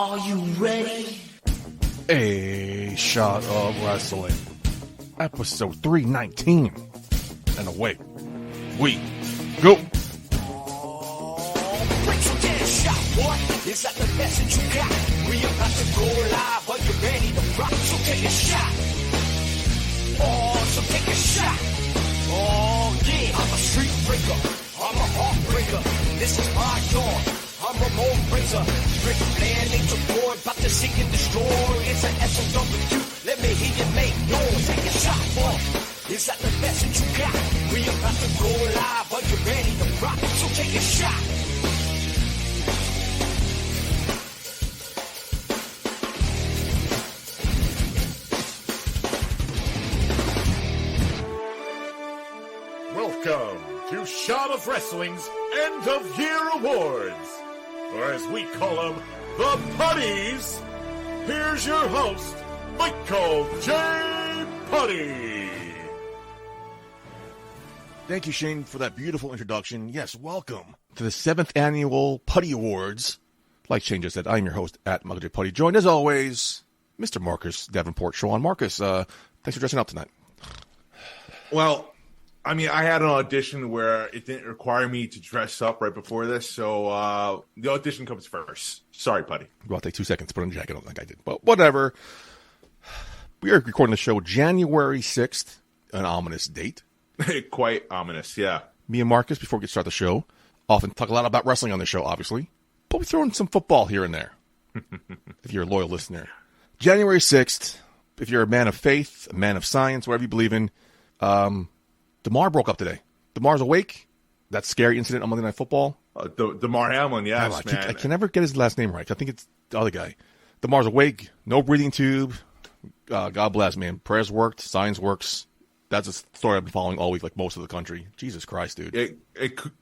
Are you ready? A Shot of Wrestling, episode 319. And away we go. Is that the message you got? We about to go live. Are you ready to rock? So take a shot. Oh, so take a shot. Oh, yeah. I'm a street breaker. I'm a heartbreaker. This is my dawn. I'm Ramon Razor. Rick Flair, Nature Boy, about to seek and destroy. It's an SOW. Let me hear you make noise. Take a shot, boy. Is that the message you got? We about to go live. Are you ready to rock? So take a shot. Welcome to Shot of Wrestling's End of Year Awards, or as we call them, the Puddies. Here's your host, Michael J. Puddy. Thank you, Shane, for that beautiful introduction. Yes, welcome to the 7th Annual Puddy Awards. Like Shane just said, I'm your host at Michael J. Puddy, joined as always, Mr. Marcus Davenport. Sean Marcus, thanks for dressing up tonight. Well, I mean, I had an audition where it didn't require me to dress up right before this, so the audition comes first. Sorry, Puddy. Well, I'll take 2 seconds to put on a jacket on like I did, but whatever. We are recording the show January 6th, an ominous date. Quite ominous, yeah. Me and Marcus, before we get started the show, often talk a lot about wrestling on the show, obviously, but we throw in some football here and there, if you're a loyal listener. January 6th, if you're a man of faith, a man of science, whatever you believe in, DeMar broke up today. DeMar's awake. That scary incident on Monday Night Football. DeMar Hamlin, yes, man. I can never get his last name right. I think it's the other guy. DeMar's awake. No breathing tube. God bless, man. Prayers worked. Science works. That's a story I've been following all week, like most of the country. Jesus Christ, dude.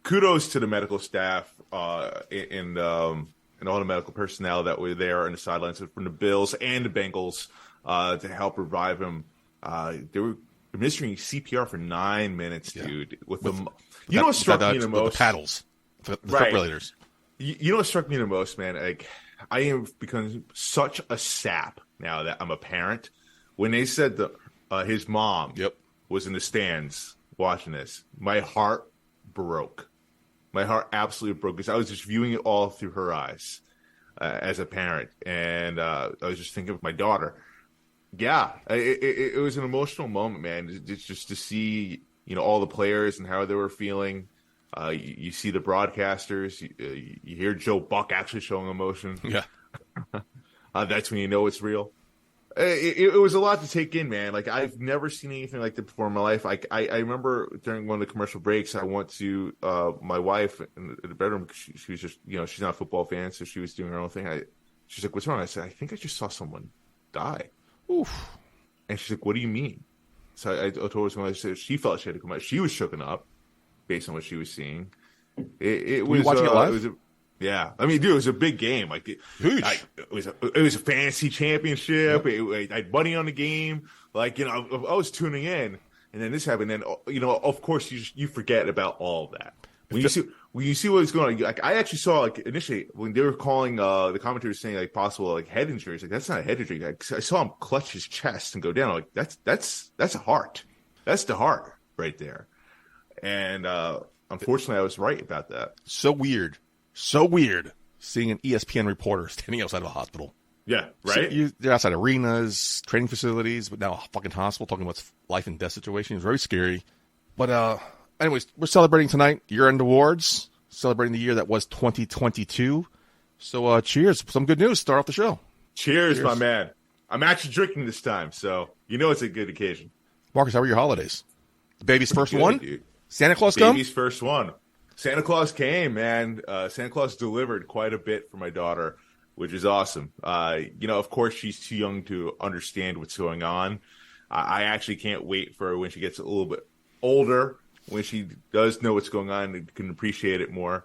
Kudos to the medical staff and all the medical personnel that were there on the sidelines from the Bills and the Bengals to help revive him. They were administering CPR for 9 minutes, dude. With you know what struck me the most? The paddles, the right. defibrillators. You know what struck me the most, man? Like, I have become such a sap now that I'm a parent. When they said that his mom was in the stands watching this, my heart broke. My heart absolutely broke because I was just viewing it all through her eyes as a parent, and I was just thinking of my daughter. Yeah, it was an emotional moment, man. It's just to see, all the players and how they were feeling. You see the broadcasters. You hear Joe Buck actually showing emotion. Yeah, that's when you know it's real. It was a lot to take in, man. Like, I've never seen anything like that before in my life. I remember during one of the commercial breaks, I went to my wife in the bedroom. She was just, she's not a football fan, so she was doing her own thing. She's like, "What's wrong?" I said, "I think I just saw someone die." Oof. And she's like, "What do you mean?" So I told her, she felt she had to come out. She was shooken up based on what she was seing. It was watching it live? Yeah. I mean, dude, it was a big game. Like, huge. It was a fantasy championship. I had money on the game. Like, I was tuning in, and then this happened. And of course, you forget about all of that. When you see what was going on, like, I actually saw, like, initially when they were calling the commentators saying, like, possible, like, head injuries, like, that's not a head injury. I saw him clutch his chest and go down. Like, that's a heart. That's the heart right there. And unfortunately, I was right about that. So weird seeing an ESPN reporter standing outside of a hospital. Yeah, right. So they're outside arenas, training facilities, but now a fucking hospital talking about life and death situation. It's very scary. But anyways, we're celebrating tonight, year-end awards, celebrating the year that was 2022. So cheers. Some good news. Start off the show. Cheers, my man. I'm actually drinking this time, so it's a good occasion. Marcus, how were your holidays? The baby's first one? Dude. Santa Claus come? Baby's first one. Santa Claus came, man. Santa Claus delivered quite a bit for my daughter, which is awesome. Of course, she's too young to understand what's going on. I actually can't wait for when she gets a little bit older, when she does know what's going on and can appreciate it more.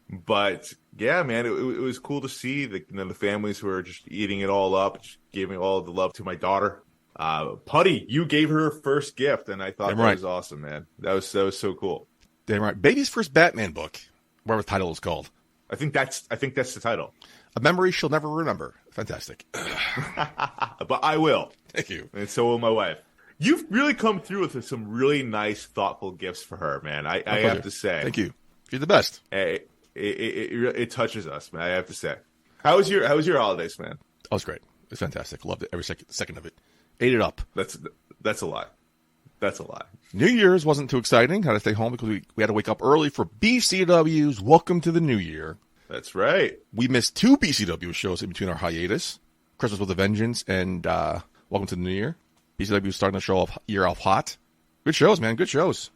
But yeah, man, it was cool to see the families who are just eating it all up, just giving all the love to my daughter. Puddy, you gave her her first gift, and I thought that was awesome, man. That was so cool. Damn right. Baby's first Batman book, whatever the title is called. I think that's the title. A memory she'll never remember. Fantastic. But I will. Thank you. And so will my wife. You've really come through with some really nice, thoughtful gifts for her, man. I have to say. Thank you. You're the best. It touches us, man. I have to say. How was your holidays, man? Oh, it was great. It was fantastic. Loved it. Every second of it. Ate it up. That's a lot. That's a lot. New Year's wasn't too exciting. Had to stay home because we had to wake up early for BCW's Welcome to the New Year. That's right. We missed 2 BCW shows in between our hiatus. Christmas with a Vengeance and Welcome to the New Year. BCW was starting the show off year off hot. Good shows, man. Good shows.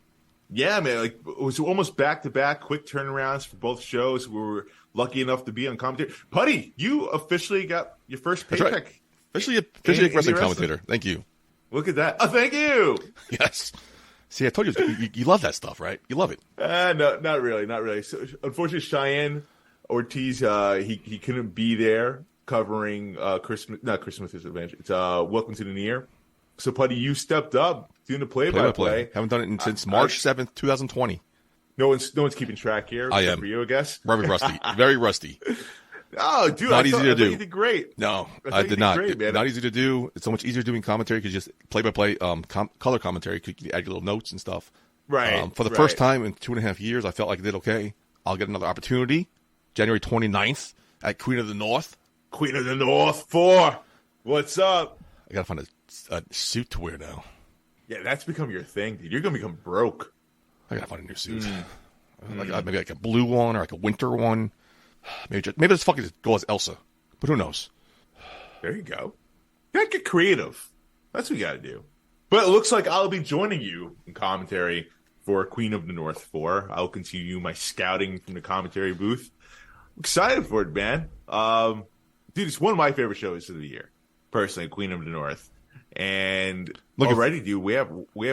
Yeah, man. Like, it was almost back-to-back quick turnarounds for both shows. We were lucky enough to be on commentary. Puddy, you officially got your first paycheck. Right. Officially a wrestling commentator. Thank you. Look at that. Oh, thank you. Yes. See, I told you, you love that stuff, right? You love it. No, not really. Not really. So, unfortunately, Cheyenne Ortiz, he couldn't be there covering Christmas is Adventure. It's Welcome to the New Year. So, Puddy, you stepped up doing the play-by-play. Haven't done it since March 7th, 2020. No one's keeping track here. I am. For you, I guess. Very rusty. Very rusty. Oh, dude, not easy to do. You did great. No, I did not. Great, not easy to do. It's so much easier doing commentary because just play-by-play color commentary. You can add your little notes and stuff. Right. For the first time in 2.5 years, I felt like I did okay. I'll get another opportunity. January 29th at Queen of the North. Queen of the North 4. What's up? I got to find a suit to wear now. Yeah, that's become your thing, dude. You're going to become broke. I got to find a new suit. Maybe like a blue one or like a winter one. Maybe let's fucking just go as Elsa. But who knows? There you go. You gotta get creative. That's what you gotta do. But it looks like I'll be joining you in commentary for Queen of the North 4. I'll continue my scouting from the commentary booth. I'm excited for it, man. Dude, it's one of my favorite shows of the year. Personally, Queen of the North. And already, dude, we have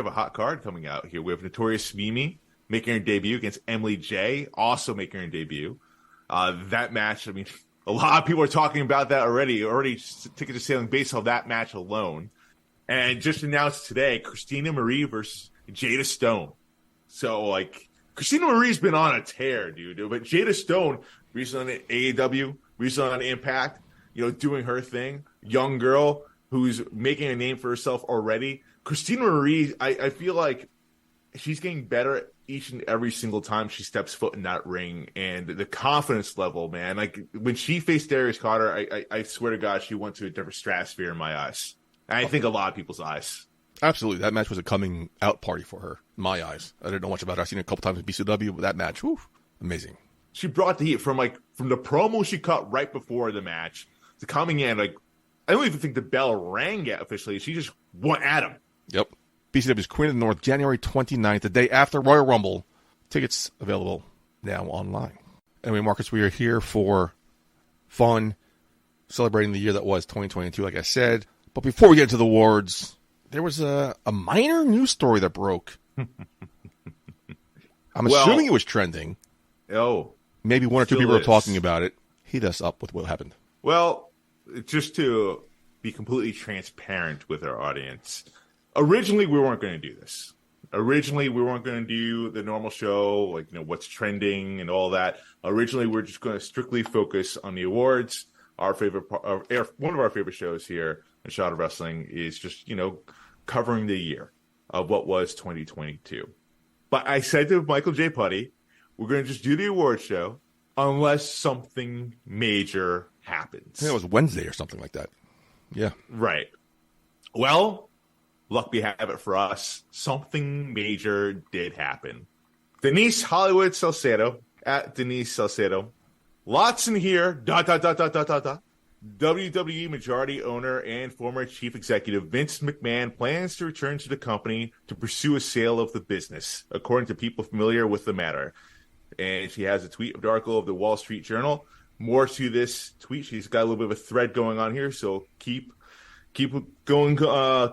a hot card coming out here. We have Notorious Mimi making her debut against Emily J, also making her debut. That match, I mean, a lot of people are talking about that already. Tickets are selling based on that match alone. And just announced today, Christina Marie versus Jada Stone. So, like, Christina Marie's been on a tear, dude. But Jada Stone, recently on AEW, recently on Impact, doing her thing. Young girl who's making a name for herself already. Christina Marie, I feel like she's getting better each and every single time she steps foot in that ring, and the confidence level, man. Like, when she faced Darius Carter, I swear to God, she went to a different stratosphere in my eyes. And I think a lot of people's eyes. Absolutely. That match was a coming out party for her, in my eyes. I didn't know much about her. I've seen it a couple times in BCW, but that match, whew, amazing. She brought the heat from the promo she cut right before the match to coming in. Like, I don't even think the bell rang yet officially. She just went at him. Yep. BCW's Queen of the North, January 29th, the day after Royal Rumble. Tickets available now online. Anyway, Marcus, we are here for fun, celebrating the year that was 2022, like I said. But before we get into the awards, there was a minor news story that broke. I'm assuming it was trending. Oh. Maybe one or two people are talking about it. Hit us up with what happened. Well, just to be completely transparent with our audience, originally we weren't going to do this. Originally we weren't going to do the normal show, like, what's trending and all that. Originally we're just going to strictly focus on the awards. Our favorite part, one of our favorite shows here in Shot of Wrestling is just, covering the year of what was 2022. But I said to Michael J. Puddy, we're going to just do the award show unless something major happens. I think it was Wednesday or something like that. Yeah. Right. Well, luckily have it for us, something major did happen. Denise Hollywood Salcedo, at Denise Salcedo. Lots in here, ... WWE majority owner and former chief executive Vince McMahon plans to return to the company to pursue a sale of the business, according to people familiar with the matter. And she has a tweet of the article of the Wall Street Journal. More to this tweet. She's got a little bit of a thread going on here, so keep going.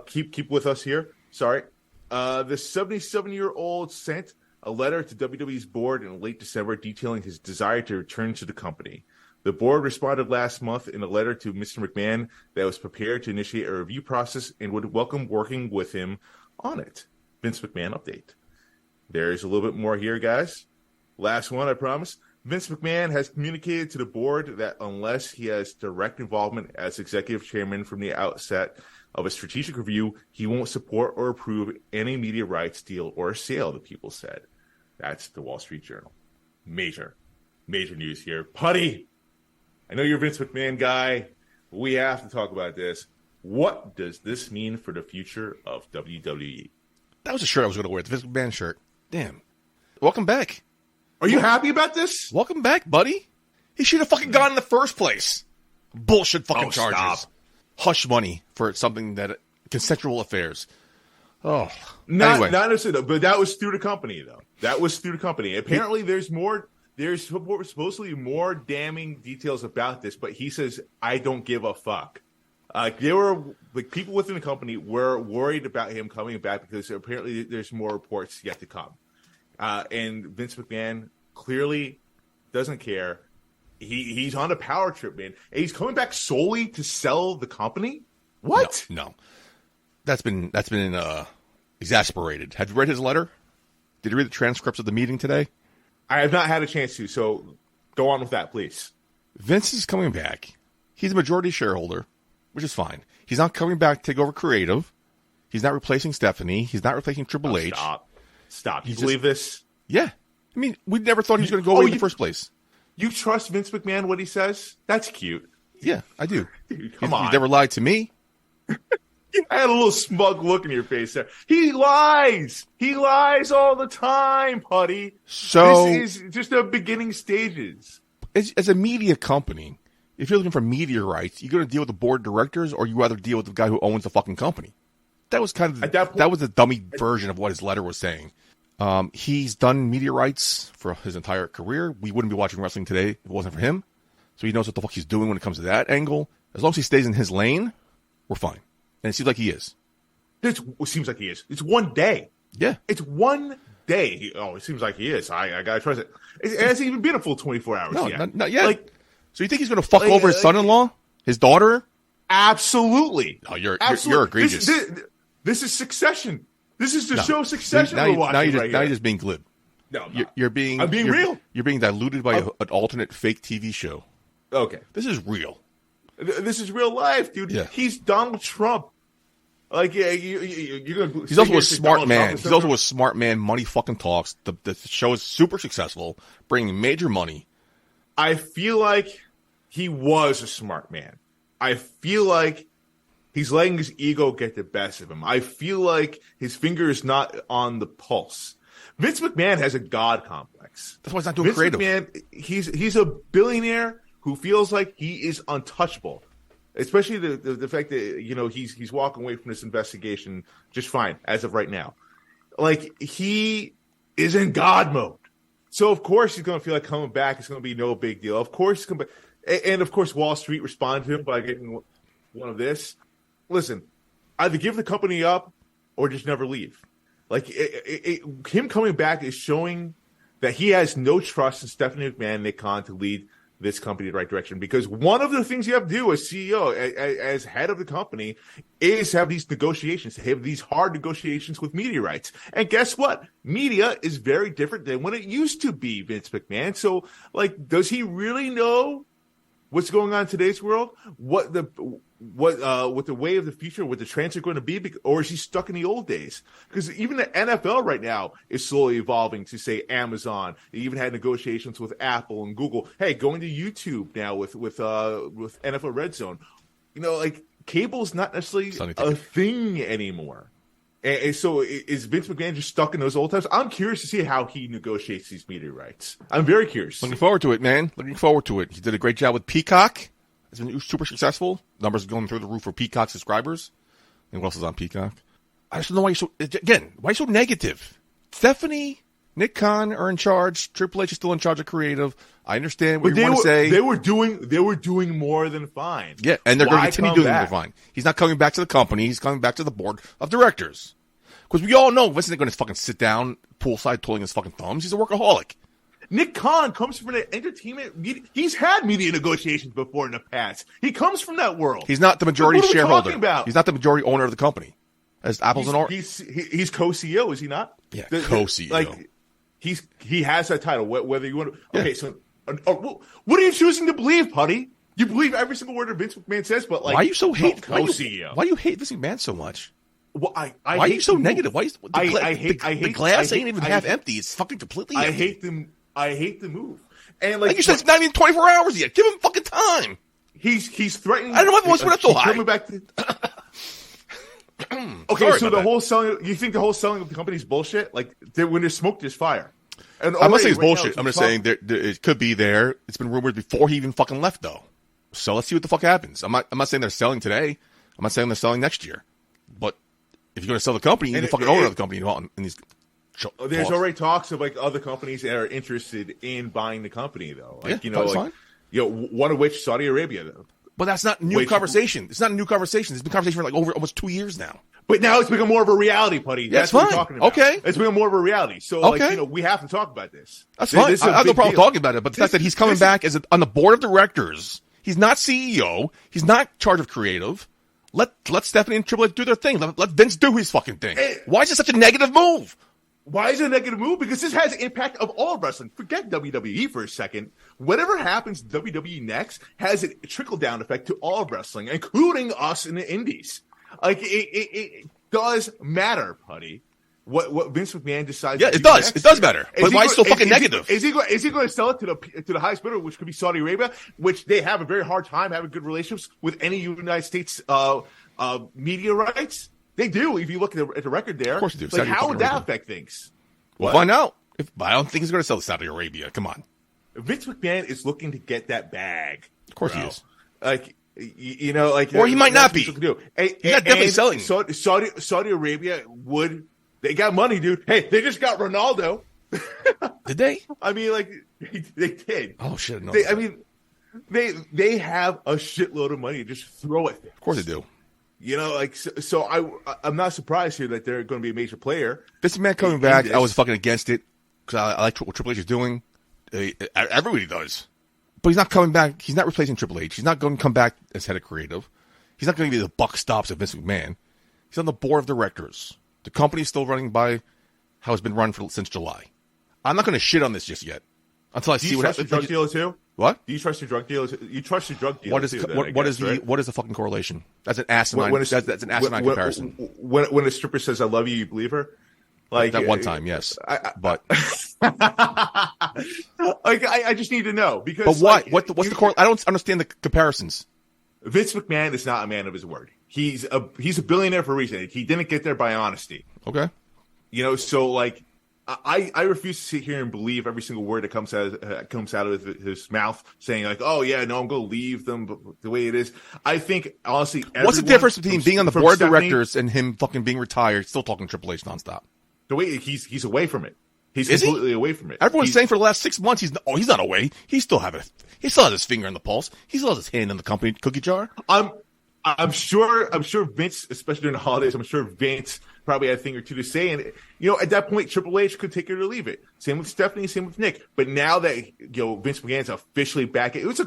Keep with us here. Sorry. The 77-year-old sent a letter to WWE's board in late December detailing his desire to return to the company. The board responded last month in a letter to Mr. McMahon that was prepared to initiate a review process and would welcome working with him on it. Vince McMahon update. There's a little bit more here, guys. Last one, I promise. Vince McMahon has communicated to the board that unless he has direct involvement as executive chairman from the outset of a strategic review, he won't support or approve any media rights deal or sale, the people said. That's the Wall Street Journal. Major news here. Puddy, I know you're a Vince McMahon guy. We have to talk about this. What does this mean for the future of WWE? That was a shirt I was going to wear, the Vince McMahon shirt. Damn. Welcome back. Are you happy about this? Welcome back, buddy. He should have fucking gone in the first place. Bullshit fucking charges. Stop. Hush money for something that consensual affairs. Oh, not necessarily, but that was through the company, though. That was through the company. Apparently, there's supposedly more damning details about this, but he says, "I don't give a fuck." There were people within the company were worried about him coming back because apparently there's more reports yet to come. And Vince McMahon clearly doesn't care. He's on a power trip, man. And he's coming back solely to sell the company? What? No. That's been exasperated. Have you read his letter? Did you read the transcripts of the meeting today? I have not had a chance to, so go on with that, please. Vince is coming back. He's a majority shareholder, which is fine. He's not coming back to take over creative. He's not replacing Stephanie. He's not replacing Triple H. Stop. You believe this? Yeah. I mean, we never thought he was going to go away in the first place. You trust Vince McMahon, what he says? That's cute. Yeah, I do. Dude, come on. He never lied to me. I had a little smug look in your face there. He lies. He lies all the time, Puddy. So this is just the beginning stages. As a media company, if you're looking for media rights, you're going to deal with the board of directors, or you rather deal with the guy who owns the fucking company. That was kind of that was the dummy version of what his letter was saying. He's done media rights for his entire career. We wouldn't be watching wrestling today if it wasn't for him. So he knows what the fuck he's doing when it comes to that angle. As long as he stays in his lane, we're fine. And it seems like he is. It seems like he is. It's one day. Yeah. It's one day. It seems like he is. I got to trust it. It hasn't even been a full 24 hours yet. Not yet. So you think he's going to fuck over his son-in-law? His daughter? Absolutely. Oh, you're egregious. This is Succession. This is the show Succession we're watching now you're just being glib. No, I'm being real. You're being diluted by an alternate fake TV show. Okay. This is real. This is real life, dude. Yeah. He's Donald Trump. Like, yeah, you're gonna. He's also a smart man. He's also a smart man. Money fucking talks. The show is super successful, bringing major money. I feel like he was a smart man. I feel like he's letting his ego get the best of him. I feel like his finger is not on the pulse. Vince McMahon has a god complex. That's why he's not doing creative. McMahon, he's a billionaire who feels like he is untouchable. Especially the fact that, he's walking away from this investigation just fine as of right now. Like, he is in God mode. So, of course, he's going to feel like coming back. It's going to be no big deal. Of course, he's coming back. And, of course, Wall Street responded to him by getting one of this. Listen, either give the company up or just never leave. Like, him coming back is showing that he has no trust in Stephanie McMahon and Nick Khan to lead this company in the right direction, because one of the things you have to do as CEO, as head of the company, is have these negotiations, have these hard negotiations with media rights. And guess what? Media is very different than when it used to be, Vince McMahon. So, like, does he really know what's going on in today's world? What the way of the future, what the trends are going to be, or is he stuck in the old days? Because even the NFL right now is slowly evolving to, say, Amazon. They even had negotiations with Apple and Google. Hey, going to YouTube now with NFL Red Zone. Like, cable's not necessarily a thing anymore. And so is Vince McMahon just stuck in those old times? I'm curious to see how he negotiates these media rights. I'm very curious. Looking forward to it, man. Looking forward to it. He did a great job with Peacock. It's been super successful. Numbers going through the roof for Peacock subscribers. And what else is on Peacock? I just don't know why you're so negative. Stephanie, Nick Khan are in charge. Triple H is still in charge of creative. I understand what you want to say. They were doing more than fine. Yeah, and they're going to continue doing more than fine. He's not coming back to the company. He's coming back to the board of directors. Because we all know Vince isn't going to fucking sit down poolside twiddling his fucking thumbs. He's a workaholic. Nick Khan comes from the entertainment media. He's had media negotiations before in the past. He comes from that world. He's not the majority shareholder. He's not the majority owner of the company. As Apple's an orange. He's co-CEO, is he not? Yeah, co-CEO. Like he has that title. Whether you want to. Okay, so What are you choosing to believe, Puddy? You believe every single word that Vince McMahon says, but like, why are you so hate? Why you hate Vince McMahon so much? Well, why are you so negative? Why? The glass ain't even half empty. It's fucking completely empty. I hate the move. And like you said, it's not even 24 hours yet. Give him fucking time. He's threatening. I don't know if it was so high. Coming back to. Okay, so the whole selling. You think the whole selling of the company is bullshit? Like when there's smoke, there's fire. And I'm not saying it's bullshit. I'm just saying it could be there. It's been rumored before he even fucking left, though. So let's see what the fuck happens. I'm not saying they're selling today. I'm not saying they're selling next year. But if you're going to sell the company, you need to fucking own the company involved in these. There's already talks of like other companies that are interested in buying the company, though. Like, fine. One of which Saudi Arabia, though. But that's not new conversation. It's not a new conversation. It's been conversation for like over almost 2 years now. But now it's become more of a reality, Puddy. That's what fine. we're talking about. Okay. It's become more of a reality. So, we have to talk about this. That's fine. I have no problem talking about it. But the fact that he's coming back on the board of directors, he's not CEO. He's not in charge of creative. Let Stephanie and Triple H do their thing. Let Vince do his fucking thing. Why is it such a negative move? Why is it a negative move? Because this has an impact of all wrestling. Forget WWE for a second. Whatever happens to WWE next has a trickle-down effect to all wrestling, including us in the indies. Like, it does matter, Puddy, what Vince McMahon decides. Yeah, it does. Next. It does matter. But why is it so fucking negative? Is he going to sell it to the highest bidder, which could be Saudi Arabia, which they have a very hard time having good relationships with any United States media rights? They do. If you look at the record there, of course they do. Like, how would that affect things? We'll find out. I don't think he's going to sell to Saudi Arabia. Come on. Vince McMahon is looking to get that bag. Of course he is. Like, like, or he might not be. He's not definitely selling. Saudi Arabia would. They got money, dude. Hey, they just got Ronaldo. Did they? I mean, like, they did. Oh shit! No. They have a shitload of money. Just throw it. Of course they do. So I'm not surprised here that they're going to be a major player. This man coming back, I was fucking against it because I like what Triple H is doing. Everybody does, but he's not coming back. He's not replacing Triple H. He's not going to come back as head of creative. He's not going to be the buck stops at Vince McMahon. He's on the board of directors. The company's still running by how it's been run since July. I'm not going to shit on this just yet until I see what happens. Do you trust the drug dealer too? What? Do you trust the drug dealer? You trust the drug dealer what is the fucking correlation? That's an asinine. That's an asinine comparison. When a stripper says "I love you," you believe her. Like that one time, yes. But I just need to know because. But why? What's the core? I don't understand the comparisons. Vince McMahon is not a man of his word. He's a billionaire for a reason. He didn't get there by honesty. Okay. So like. I refuse to sit here and believe every single word that comes out of his mouth, saying like, "Oh yeah, no, I'm going to leave them the way it is." I think honestly, what's the difference between being on the board of directors and him fucking being retired, still talking Triple H nonstop? The way he's away from it. He's completely away from it. Everyone's saying for the last 6 months he's not away. He still has his finger on the pulse. He still has his hand in the company cookie jar. I'm sure Vince, especially during the holidays, I'm sure Vince probably had a thing or two to say. And, at that point, Triple H could take it or leave it. Same with Stephanie, same with Nick. But now that, Vince McMahon's officially back, today was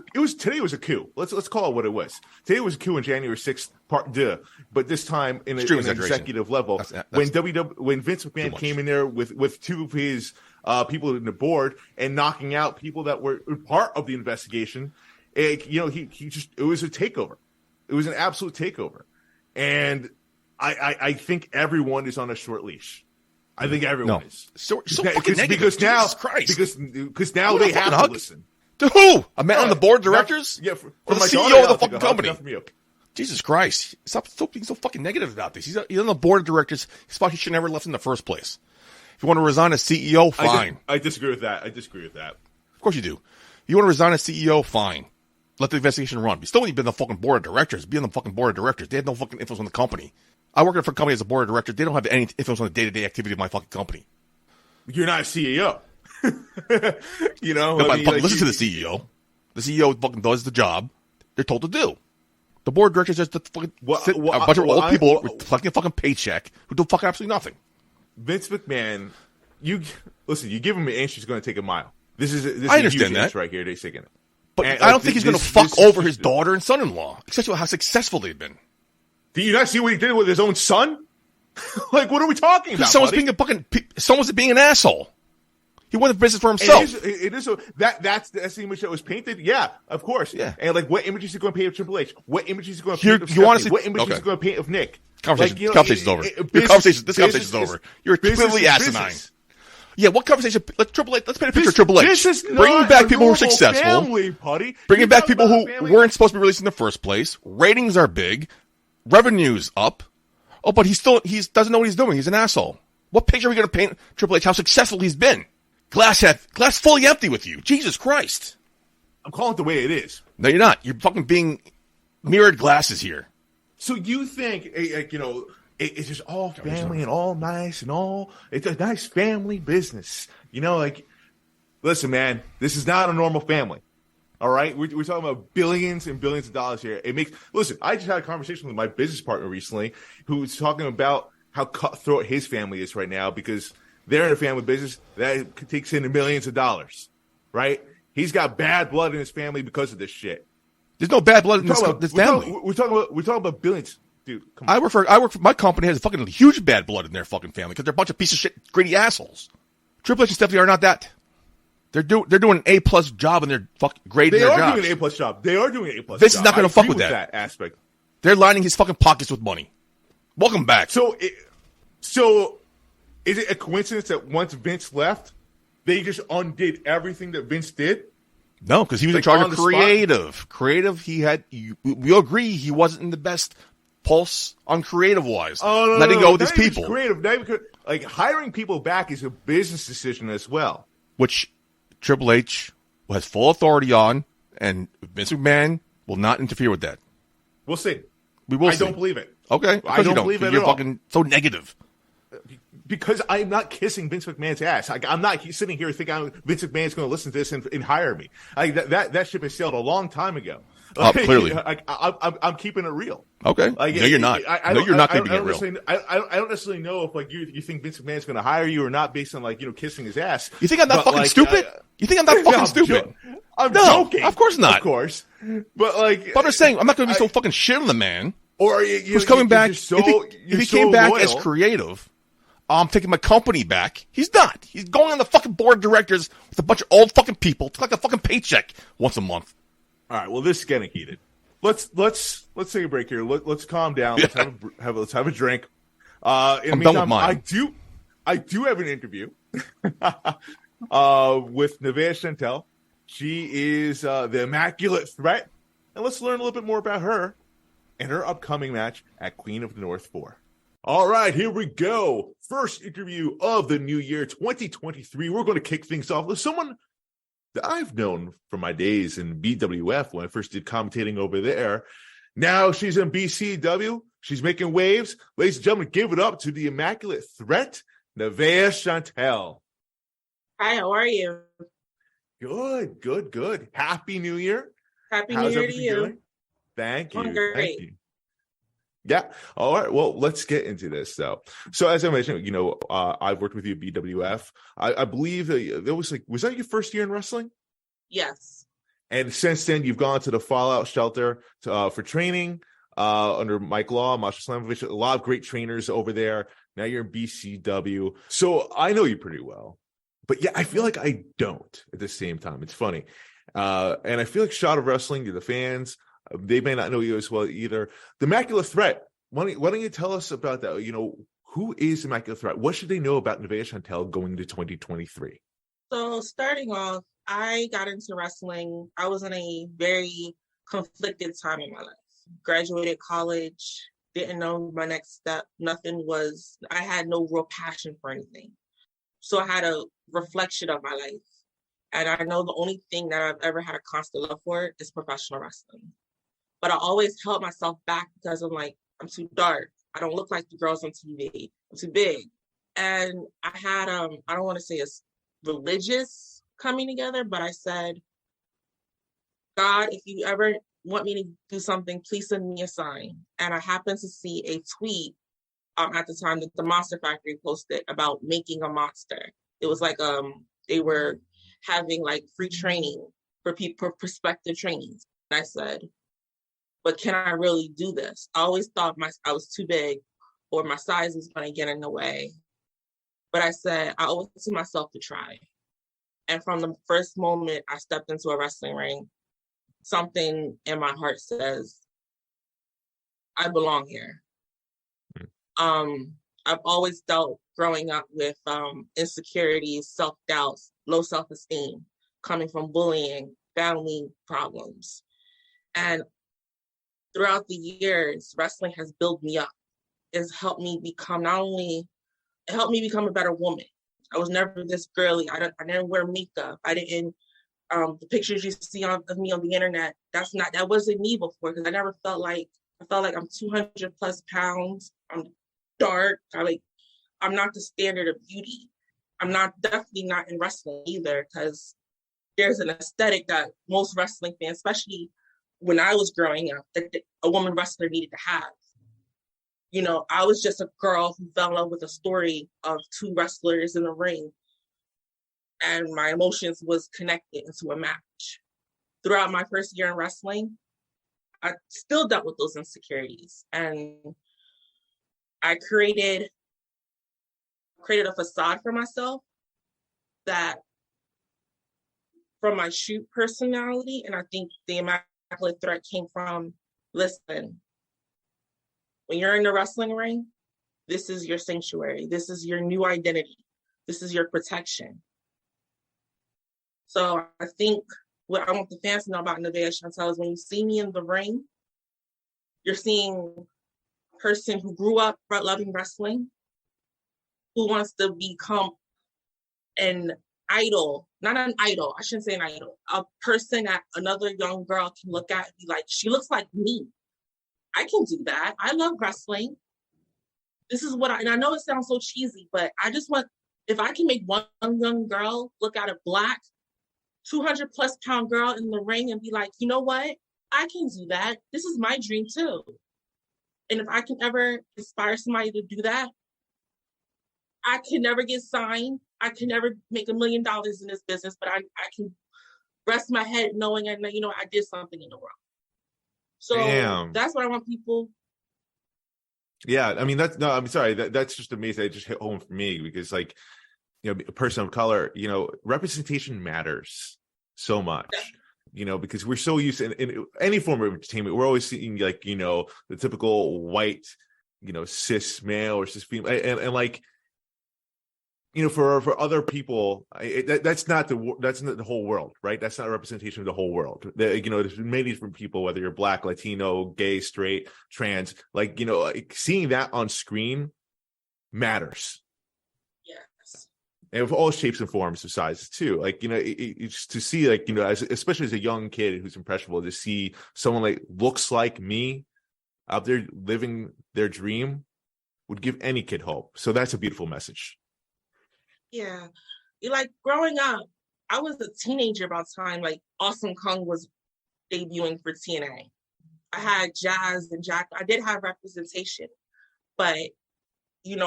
a coup. Let's call it what it was. Today was a coup on January 6th, part deux. But this time in an executive level. When Vince McMahon came in there with two of his people in the board and knocking out people that were part of the investigation, it was a takeover. It was an absolute takeover. And I think everyone is on a short leash. I think everyone is. So fucking negative. Because now they have to listen. To who? A man on the board of directors? Yeah, or the CEO of the fucking company? Jesus Christ. Stop being so fucking negative about this. He's on the board of directors. He's fucking should never left in the first place. If you want to resign as CEO, fine. I disagree with that. Of course you do. You want to resign as CEO, fine. Let the investigation run. You still need to be on the fucking board of directors. Be on the fucking board of directors. They have no fucking influence on the company. I work at a company as a board of directors. They don't have any influence on the day-to-day activity of my fucking company. You're not a CEO. Listen to the CEO. The CEO fucking does the job they're told to do. The board of directors just a bunch of old people collecting a fucking paycheck who do fucking absolutely nothing. Vince McMahon, you give him an inch, he's going to take a mile. This is I understand that right here. They're taking it. But I don't think he's going to fuck over his daughter and son-in-law, especially how successful they've been. Do you not see what he did with his own son? Like, what are we talking about? Someone's being an asshole. He wanted business for himself. It is that's the image that was painted. Yeah, of course. Yeah. And like, what image is he going to paint of Triple H? What image is he going to paint of You honestly, Stephanie? What image is he going to paint of Nick? Conversation's over. This conversation's over. You're completely asinine. Yeah, what conversation? Let's paint a picture of Triple H. This is bringing back people who are successful. Family, Puddy. Bringing back people who weren't supposed to be released in the first place. Ratings are big. Revenue's up. Oh, but he doesn't know what he's doing. He's an asshole. What picture are we going to paint Triple H? How successful he's been? Glass fully empty with you. Jesus Christ. I'm calling it the way it is. No, you're not. You're fucking being mirrored glasses here. So you think, like, it's just all family and all nice and all. It's a nice family business. Like, listen, man, this is not a normal family. All right? We're talking about billions and billions of dollars here. Listen, I just had a conversation with my business partner recently who was talking about how cutthroat his family is right now because they're in a family business that takes in millions of dollars, right? He's got bad blood in his family because of this shit. There's no bad blood in this family. We're talking about billions. Dude, come I on. work for my company has fucking huge bad blood in their fucking family because they're a bunch of piece of shit, greedy assholes. Triple H and Stephanie are not that. They're doing an A+ job in their fucking grade. They are jobs. doing an A+ job. They are doing an A+ job. Vince is not going to fuck with that aspect. They're lining his fucking pockets with money. Welcome back. So is it a coincidence that once Vince left, they just undid everything that Vince did? No, because he was in charge of creative. Spot? Creative, we agree he wasn't in the best pulse on creative-wise. Letting go with his people. Creative, like hiring people back is a business decision as well. Which Triple H has full authority on, and Vince McMahon will not interfere with that. We'll see. We will see. I don't believe it. Okay. I don't believe it at all. You're fucking so negative. Because I'm not kissing Vince McMahon's ass. I'm not sitting here thinking Vince McMahon's going to listen to this and hire me. That ship has sailed a long time ago. Clearly. I'm keeping it real. Okay. No, you're not. You're not keeping it real. I don't necessarily know if you think Vince McMahon's going to hire you or not based on kissing his ass. You think I'm not fucking stupid? You think I'm not fucking stupid? I'm joking. Of course not. Of course. But I'm just saying, I'm not going to be so fucking shit on the man. Or who's coming back? If he came back as creative, I'm taking my company back. He's not. He's going on the fucking board of directors with a bunch of old fucking people. It's like a fucking paycheck once a month. All right. Well, this is getting heated. Let's take a break here. Let's calm down. Yeah. Let's have a drink. I'm done with mine. I do have an interview with Nevaeh Chantelle. She is the Immaculate Threat, and let's learn a little bit more about her and her upcoming match at Queen of the North 4. All right, here we go. First interview of the new year, 2023. We're going to kick things off with someone that I've known from my days in BWF when I first did commentating over there. Now she's in BCW. She's making waves. Ladies and gentlemen, give it up to the Immaculate Threat, Nevaeh Chantelle. Hi, how are you? Good. Happy New Year. Happy New Year to you. Doing? Thank you. I'm great. Thank you. Yeah. All right. Well, let's get into this, though. So, as I mentioned, I've worked with you at BWF. I believe there was that your first year in wrestling? Yes. And since then, you've gone to the Fallout Shelter for training under Mike Law, Masha Slamovich, a lot of great trainers over there. Now you're in BCW. So I know you pretty well. But yeah, I feel like I don't at the same time. It's funny. And I feel like Shot of Wrestling, the fans, they may not know you as well either. The Immaculate Threat. Why don't you tell us about that? Who is Immaculate Threat? What should they know about Nevaeh Chantelle going into 2023? So starting off, I got into wrestling. I was in a very conflicted time in my life. Graduated college, didn't know my next step. I had no real passion for anything. So I had a reflection of my life. And I know the only thing that I've ever had a constant love for is professional wrestling. But I always held myself back because I'm like, I'm too dark. I don't look like the girls on TV. I'm too big. And I had, I don't want to say it's religious coming together, but I said, God, if you ever want me to do something, please send me a sign. And I happened to see a tweet at the time that the Monster Factory posted about making a monster. It was like they were having like free training for people, prospective trainees. And I said, but can I really do this? I always thought I was too big or my size was going to get in the way. But I said, I owe it to myself to try. And from the first moment I stepped into a wrestling ring, something in my heart says, I belong here. I've always dealt growing up with insecurities, self-doubts, low self-esteem, coming from bullying, family problems. And throughout the years, wrestling has built me up. It's helped me become it helped me become a better woman. I was never this girly. I didn't wear makeup. I didn't, the pictures you see of me on the internet, that wasn't me before, because I felt like I'm 200 plus pounds. I'm dark. I'm not the standard of beauty. I'm definitely not in wrestling either, because there's an aesthetic that most wrestling fans, especially when I was growing up, that a woman wrestler needed to have. You know, I was just a girl who fell in love with a story of two wrestlers in the ring, and my emotions was connected into a match. Throughout my first year in wrestling, I still dealt with those insecurities, and I created a facade for myself that, from my shoot personality, and I think the Immaculate Threat came from, listen, when you're in the wrestling ring, this is your sanctuary. This is your new identity. This is your protection. So I think what I want the fans to know about Nevaeh Chantelle is, when you see me in the ring, you're seeing a person who grew up loving wrestling, who wants to become an idol, not an idol, I shouldn't say an idol, a person that another young girl can look at and be like, she looks like me. I can do that. I love wrestling. This is and I know it sounds so cheesy, but I just want, if I can make one young girl look at a Black 200 plus pound girl in the ring and be like, you know what? I can do that. This is my dream too. And if I can ever inspire somebody to do that, I can never get signed. I can never make $1 million in this business, but I can rest my head knowing I did something in the world. So That's what I want people. Yeah, I mean, I'm sorry, that's just amazing. It just hit home for me, because, like, a person of color, representation matters so much. Because we're so used in any form of entertainment, we're always seeing, like, the typical white, cis male or cis female, and like, for other people, that's not the whole world, right? That's not a representation of the whole world. There's many different people, whether you're Black, Latino, gay, straight, trans, like, seeing that on screen matters. Yes. And of all shapes and forms of sizes too. Like, it's to see, like, especially as a young kid who's impressionable, to see someone like looks like me out there living their dream would give any kid hope. So that's a beautiful message. Yeah. Like, growing up, I was a teenager by the time, like, Awesome Kong was debuting for TNA. I had Jazz and Jack. I did have representation, but,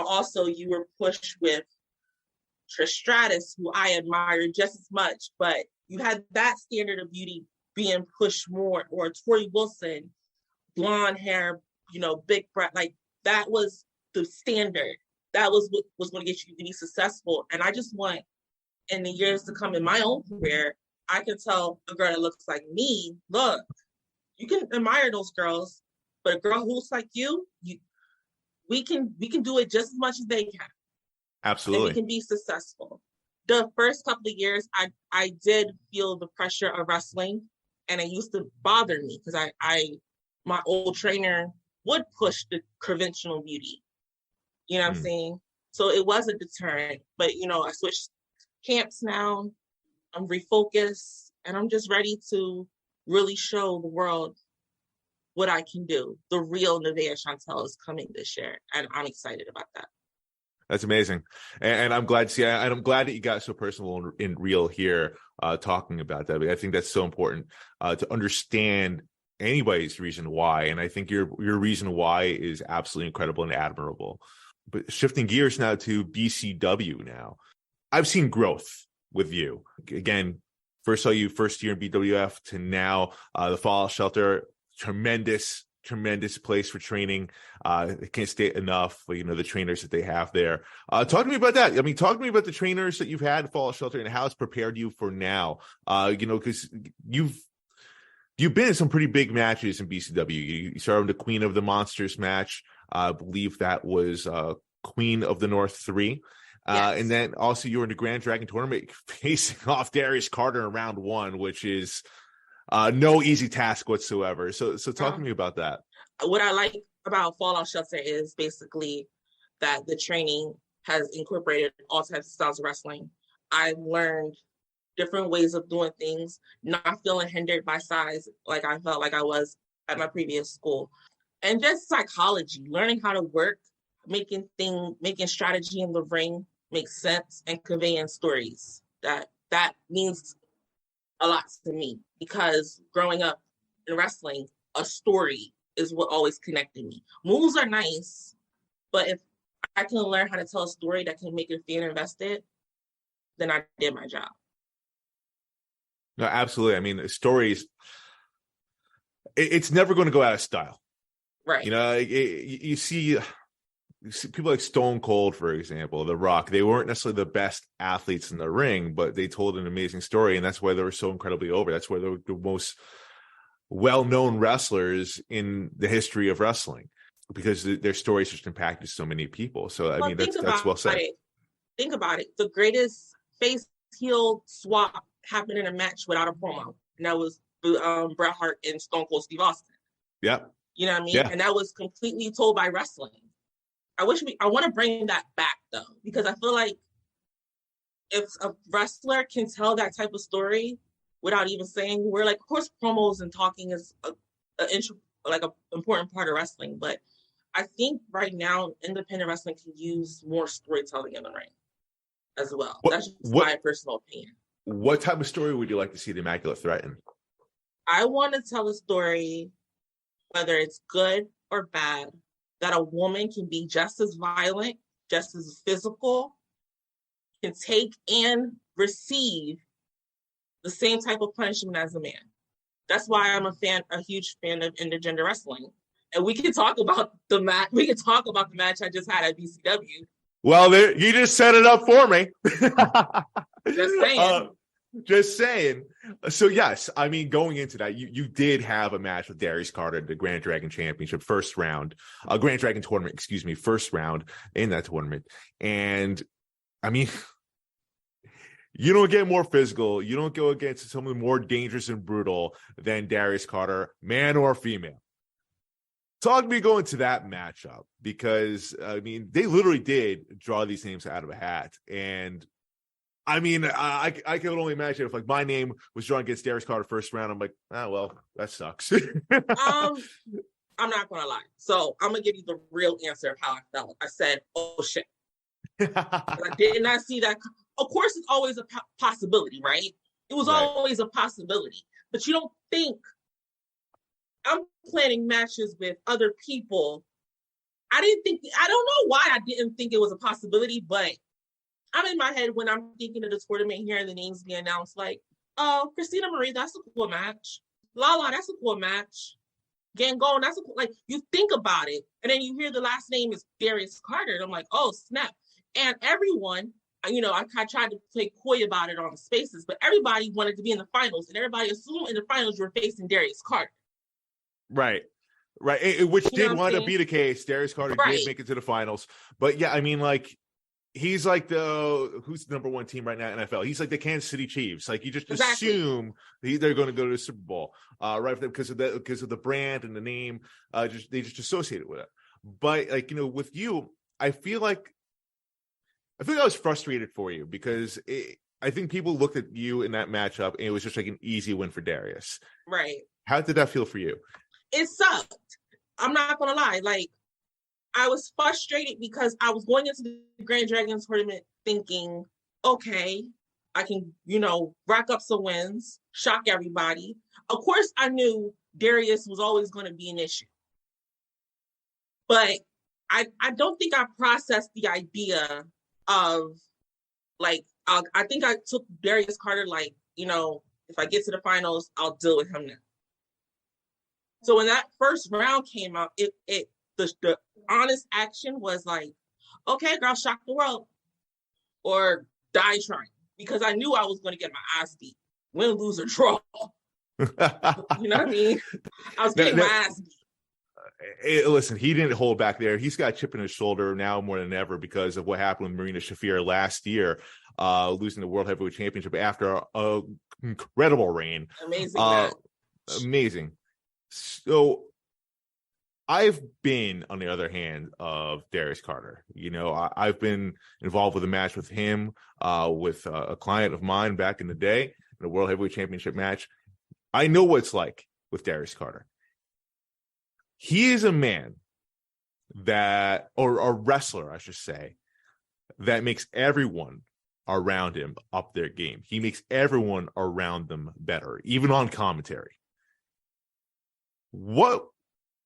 also you were pushed with Trish Stratus, who I admired just as much, but you had that standard of beauty being pushed more, or Tori Wilson, blonde hair, big breast, like, that was the standard. That was what was going to get you to be successful. And I just want, in the years to come in my own career, I can tell a girl that looks like me, look, you can admire those girls, but a girl who looks like you, we can do it just as much as they can. Absolutely. And we can be successful. The first couple of years, I did feel the pressure of wrestling, and it used to bother me, because my old trainer would push the conventional beauty. You know what I'm saying? So it was a deterrent, but, I switched camps now. I'm refocused, and I'm just ready to really show the world what I can do. The real Nevaeh Chantelle is coming this year, and I'm excited about that. That's amazing. And I'm glad to see, and I'm glad that you got so personal and real here, talking about that. I think that's so important to understand anybody's reason why. And I think your reason why is absolutely incredible and admirable. But shifting gears now to BCW now, I've seen growth with you. Again, first saw you first year in BWF to now the Fallout Shelter. Tremendous tremendous place for training. I can't state enough, the trainers that they have there. Talk to me about that. I mean, talk to me about the trainers that you've had at Fallout Shelter and how it's prepared you for now. Because you've been in some pretty big matches in BCW. You started with the Queen of the Monsters match. I believe that was Queen of the North 3. Yes. And then also you were in the Grand Dragon tournament facing off Darius Carter in round 1, which is no easy task whatsoever. So talk to me about that. What I like about Fallout Shelter is basically that the training has incorporated all types of styles of wrestling. I've learned different ways of doing things, not feeling hindered by size like I felt like I was at my previous school. And just psychology, learning how to work, making strategy in the ring make sense, and conveying stories. That means a lot to me, because growing up in wrestling, a story is what always connected me. Moves are nice, but if I can learn how to tell a story that can make a fan invested, then I did my job. No, absolutely. I mean, stories, it's never going to go out of style. Right. You see people like Stone Cold, for example, The Rock. They weren't necessarily the best athletes in the ring, but they told an amazing story, and that's why they were so incredibly over. That's why they were the most well-known wrestlers in the history of wrestling, because their stories just impacted so many people. So, I mean, that's well said. Think about it. The greatest face-heel swap happened in a match without a promo, and that was Bret Hart and Stone Cold Steve Austin. Yeah. You know what I mean? Yeah. And that was completely told by wrestling. I want to bring that back, though, because I feel like if a wrestler can tell that type of story without even saying a word, like, of course, promos and talking is an important part of wrestling, but I think right now independent wrestling can use more storytelling in the ring as well. That's just my personal opinion. What type of story would you like to see the Immaculate threaten? I want to tell a story, whether it's good or bad, that a woman can be just as violent, just as physical, can take and receive the same type of punishment as a man. That's why I'm a huge fan of intergender wrestling. And we can talk about the match. We can talk about the match I just had at BCW. Well, you just set it up for me. Just saying. Just saying. So, yes, I mean, going into that, you did have a match with Darius Carter, the Grand Dragon Championship, Grand Dragon tournament, first round in that tournament. And, I mean, you don't get more physical. You don't go against someone more dangerous and brutal than Darius Carter, man or female. Talk to me going to that matchup, because, I mean, they literally did draw these names out of a hat. And, I mean, I can only imagine if, like, my name was drawn against Darius Carter first round. I'm like, well, that sucks. I'm not going to lie. So I'm going to give you the real answer of how I felt. I said, oh, shit. I did not see that. Of course, it's always a possibility, right? It was always a possibility. But you don't think, I'm planning matches with other people. I don't know why I didn't think it was a possibility, but I'm in my head when I'm thinking of the tournament, hearing the names being announced, like, oh, Christina Marie, that's a cool match. Lala, that's a cool match. Gangon, that's a cool, like, you think about it, and then you hear the last name is Darius Carter, and I'm like, oh, snap. And everyone, I tried to play coy about it on the spaces, but everybody wanted to be in the finals, and everybody assumed in the finals you were facing Darius Carter. Right. Which did wind up be the case. Darius Carter did make it to the finals. But, yeah, I mean, like, he's like who's the number one team right now in NFL? He's like the Kansas City Chiefs. Like, you just assume they're going to go to the Super Bowl, right? Because of the brand and the name, they just associate it with it. But, like, with you, I feel like I was frustrated for you, because I think people looked at you in that matchup and it was just like an easy win for Darius. Right. How did that feel for you? It sucked. I'm not gonna lie. Like, I was frustrated because I was going into the Grand Dragon tournament thinking, okay, I can, rack up some wins, shock everybody. Of course, I knew Darius was always going to be an issue. But I don't think I processed the idea of, like, I think I took Darius Carter, like, if I get to the finals, I'll deal with him now. So when that first round came out, the honest action was like, okay, girl, shock the world or die trying, because I knew I was going to get my ass beat, win, lose, or draw. You know what I mean? I was getting my ass beat. Listen, he didn't hold back there. He's got a chip in his shoulder now more than ever because of what happened with Marina Shafir last year, losing the World Heavyweight Championship after an incredible reign. Amazing match. Amazing. So I've been on the other hand of Darius Carter. You know, I've been involved with a match with him, with a client of mine back in the day in a World Heavyweight Championship match. I know what it's like with Darius Carter. He is a man that, or a wrestler, I should say, that makes everyone around him up their game. He makes everyone around them better, even on commentary. What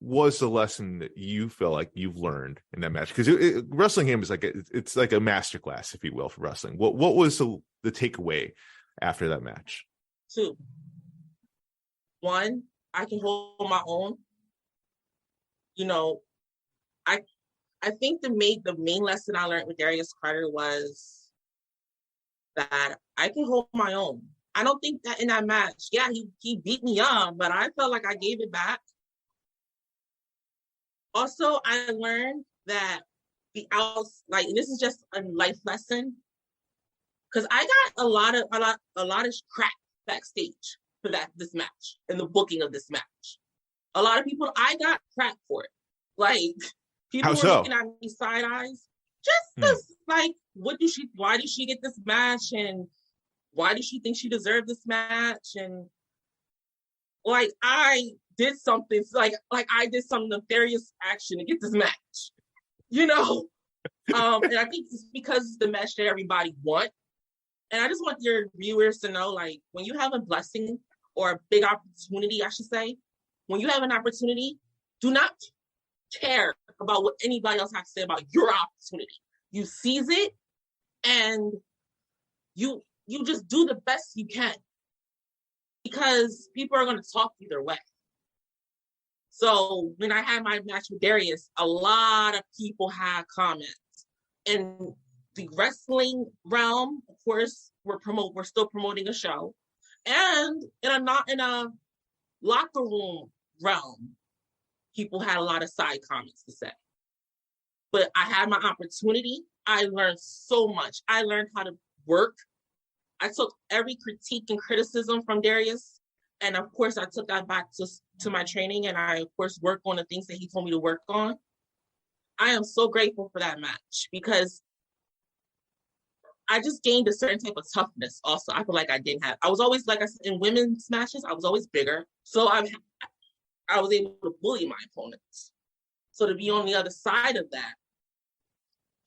was the lesson that you feel like you've learned in that match? Because wrestling him is like it's like a masterclass, if you will, for wrestling. What was the takeaway after that match? 2. 1, I can hold my own. You know, I think the main lesson I learned with Darius Carter was that I can hold my own. I don't think that in that match, yeah, he beat me up, but I felt like I gave it back. Also, I learned that this is just a life lesson, because I got a lot of crap backstage for this match and the booking of this match. A lot of people, I got crap for it. Like, people were looking at me side eyes, just because, like, why did she get this match, and why did she think she deserved this match, and like I did something I did some nefarious action to get this match, you know. And I think it's because it's the match that everybody wants. And I just want your viewers to know, like, when you have a blessing or a big opportunity, I should say, when you have an opportunity, do not care about what anybody else has to say about your opportunity. You seize it, and you just do the best you can, because people are going to talk either way. So when I had my match with Darius, a lot of people had comments. In the wrestling realm, of course, we're still promoting a show, and in a locker room realm, people had a lot of side comments to say. But I had my opportunity. I learned so much. I learned how to work. I took every critique and criticism from Darius, and of course, I took that back to my training, and I, of course, worked on the things that he told me to work on. I am so grateful for that match, because I just gained a certain type of toughness. Also, I feel like I didn't have. I was always, like I said, in women's matches, I was always bigger, so I was able to bully my opponents. So to be on the other side of that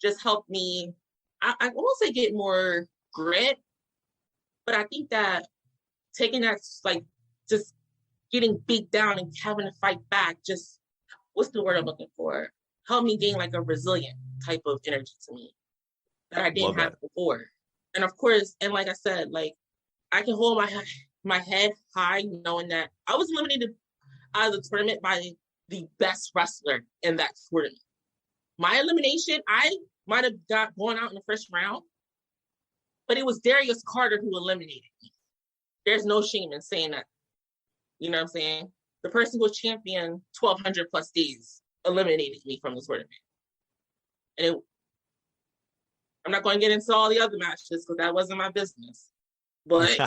just helped me. I won't say get more grit, but I think that taking that, like, just getting beat down and having to fight back, just, what's the word I'm looking for? Helped me gain, like, a resilient type of energy to me that I didn't have before. And of course, and like I said, like, I can hold my head high knowing that I was eliminated out of the tournament by the best wrestler in that tournament. My elimination, I might have gone out in the first round, but it was Darius Carter who eliminated me. There's no shame in saying that. You know what I'm saying? The person who was champion 1,200 plus days eliminated me from the tournament. And I'm not going to get into all the other matches because that wasn't my business. But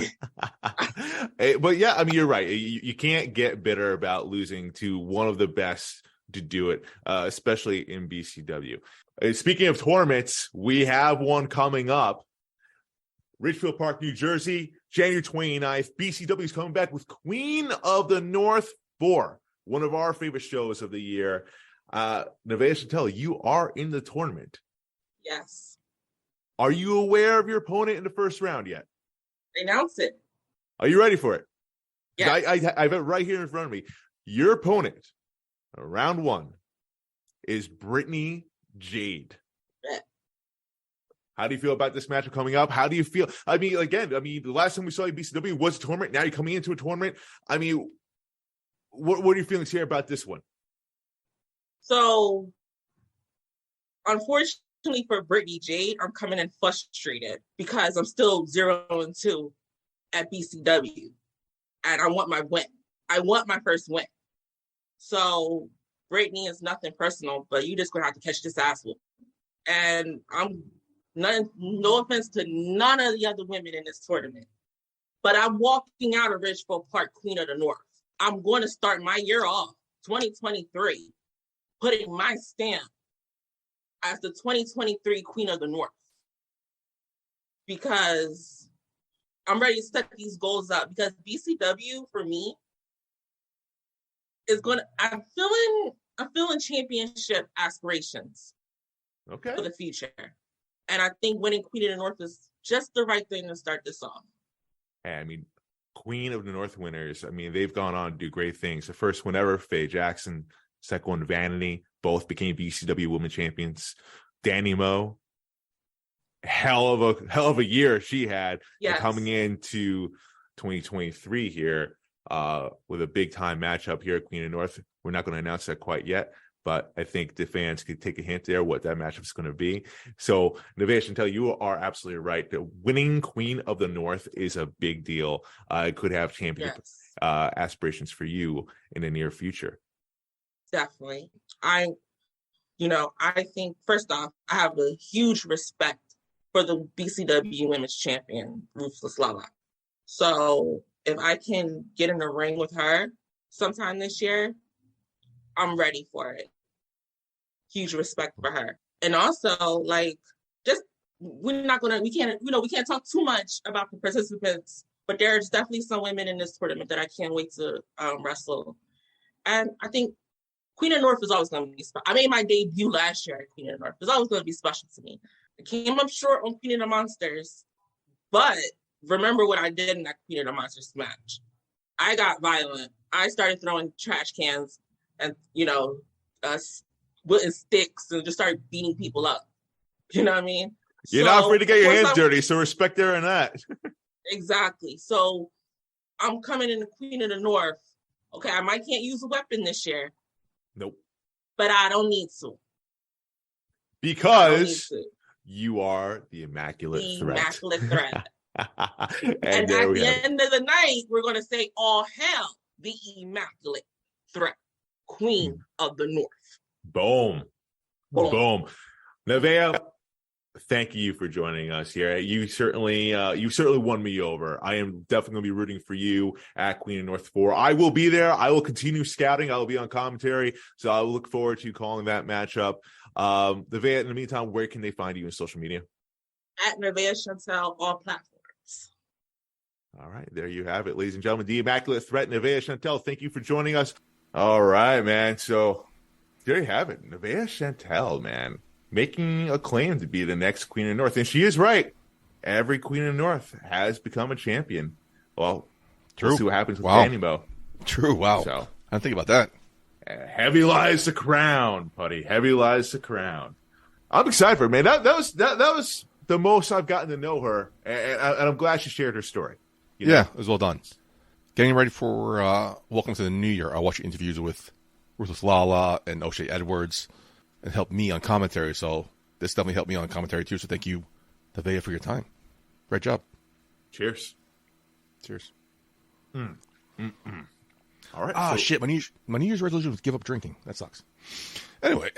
but yeah, I mean, you're right. You can't get bitter about losing to one of the best to do it, especially in BCW. Speaking of tournaments, we have one coming up. Ridgefield Park, New Jersey, January 29th. BCW is coming back with Queen of the North 4, one of our favorite shows of the year. Nevaeh Chantelle, you are in the tournament. Yes. Are you aware of your opponent in the first round yet? Announce it. Are you ready for it? Yeah. I have it right here in front of me. Your opponent, round 1, is Brittany Jade. Yeah. How do you feel about this matchup coming up? How do you feel? I mean, again, the last time we saw you BCW was a tournament. Now you're coming into a tournament. I mean, what are your feelings here about this one? So, unfortunately for Brittany Jade, I'm coming in frustrated because I'm still 0-2 at BCW, and I want my win. I want my first win. So, Brittany is nothing personal, but you just gonna have to catch this ass whoop. And no offense to none of the other women in this tournament, but I'm walking out of Ridgeville Park, Queen of the North. I'm going to start my year off, 2023, putting my stamp as the 2023 Queen of the North, because I'm ready to set these goals up, because BCW for me is going to, I'm feeling championship aspirations for the future. And I think winning Queen of the North is just the right thing to start this off. I mean, Queen of the North winners, I mean, they've gone on to do great things. The first one ever, Faye Jackson. Second one, Vanity. Both became BCW Women Champions. Danny Moe, hell of a year she had. Yes. Coming into 2023 here with a big time matchup here at Queen of the North. We're not going to announce that quite yet, but I think the fans could take a hint there what that matchup is going to be. So, Nevaeh Chantelle, you are absolutely right. The winning Queen of the North is a big deal. It could have championship aspirations for you in the near future. Definitely. I think, first off, I have a huge respect for the BCW Women's Champion, Ruthless Lala. So, if I can get in the ring with her sometime this year, I'm ready for it. Huge respect for her. And also, we can't talk too much about the participants, but there's definitely some women in this tournament that I can't wait to wrestle. And I think Queen of the North is always going to be special. I made my debut last year at Queen of the North. It's always going to be special to me. I came up short on Queen of the Monsters, but remember what I did in that Queen of the Monsters match. I got violent. I started throwing trash cans and, wooden sticks and just started beating people up. You know what I mean? You're not afraid to get your hands dirty, so respect her in that. Exactly. So I'm coming in the Queen of the North. Okay, I might can't use a weapon this year. Nope. But I don't need to. Because you are the Immaculate Threat. Immaculate Threat. and at the end of the night, we're going to say, all hail the Immaculate Threat, Queen of the North. Boom. Nevaeh, thank you for joining us here. You certainly won me over. I am definitely going to be rooting for you at Queen of North 4. I will be there. I will continue scouting. I will be on commentary. So I will look forward to calling that matchup. Nevaeh, in the meantime, where can they find you in social media? At Nevaeh Chantelle, all platforms. All right, there you have it, ladies and gentlemen. The Immaculate Threat, Nevaeh Chantelle. Thank you for joining us. All right, man. So there you have it. Nevaeh Chantelle, man, making a claim to be the next Queen of the North. And she is right. Every Queen of the North has become a champion. Well, true. We'll see what happens with Danny Moe. True. Wow. So, I didn't think about that. Heavy lies the crown, Puddy. Heavy lies the crown. I'm excited for her, man. That was the most I've gotten to know her, and I'm glad she shared her story. Yeah, it was well done. Getting ready for Welcome to the New Year. I watched interviews with Ruthless Lala and O'Shea Edwards. It helped me on commentary, so this definitely helped me on commentary too. So thank you, Nevaeh, for your time. Great job. Cheers. All right. Shit. My New Year's resolution was give up drinking. That sucks. Anyway.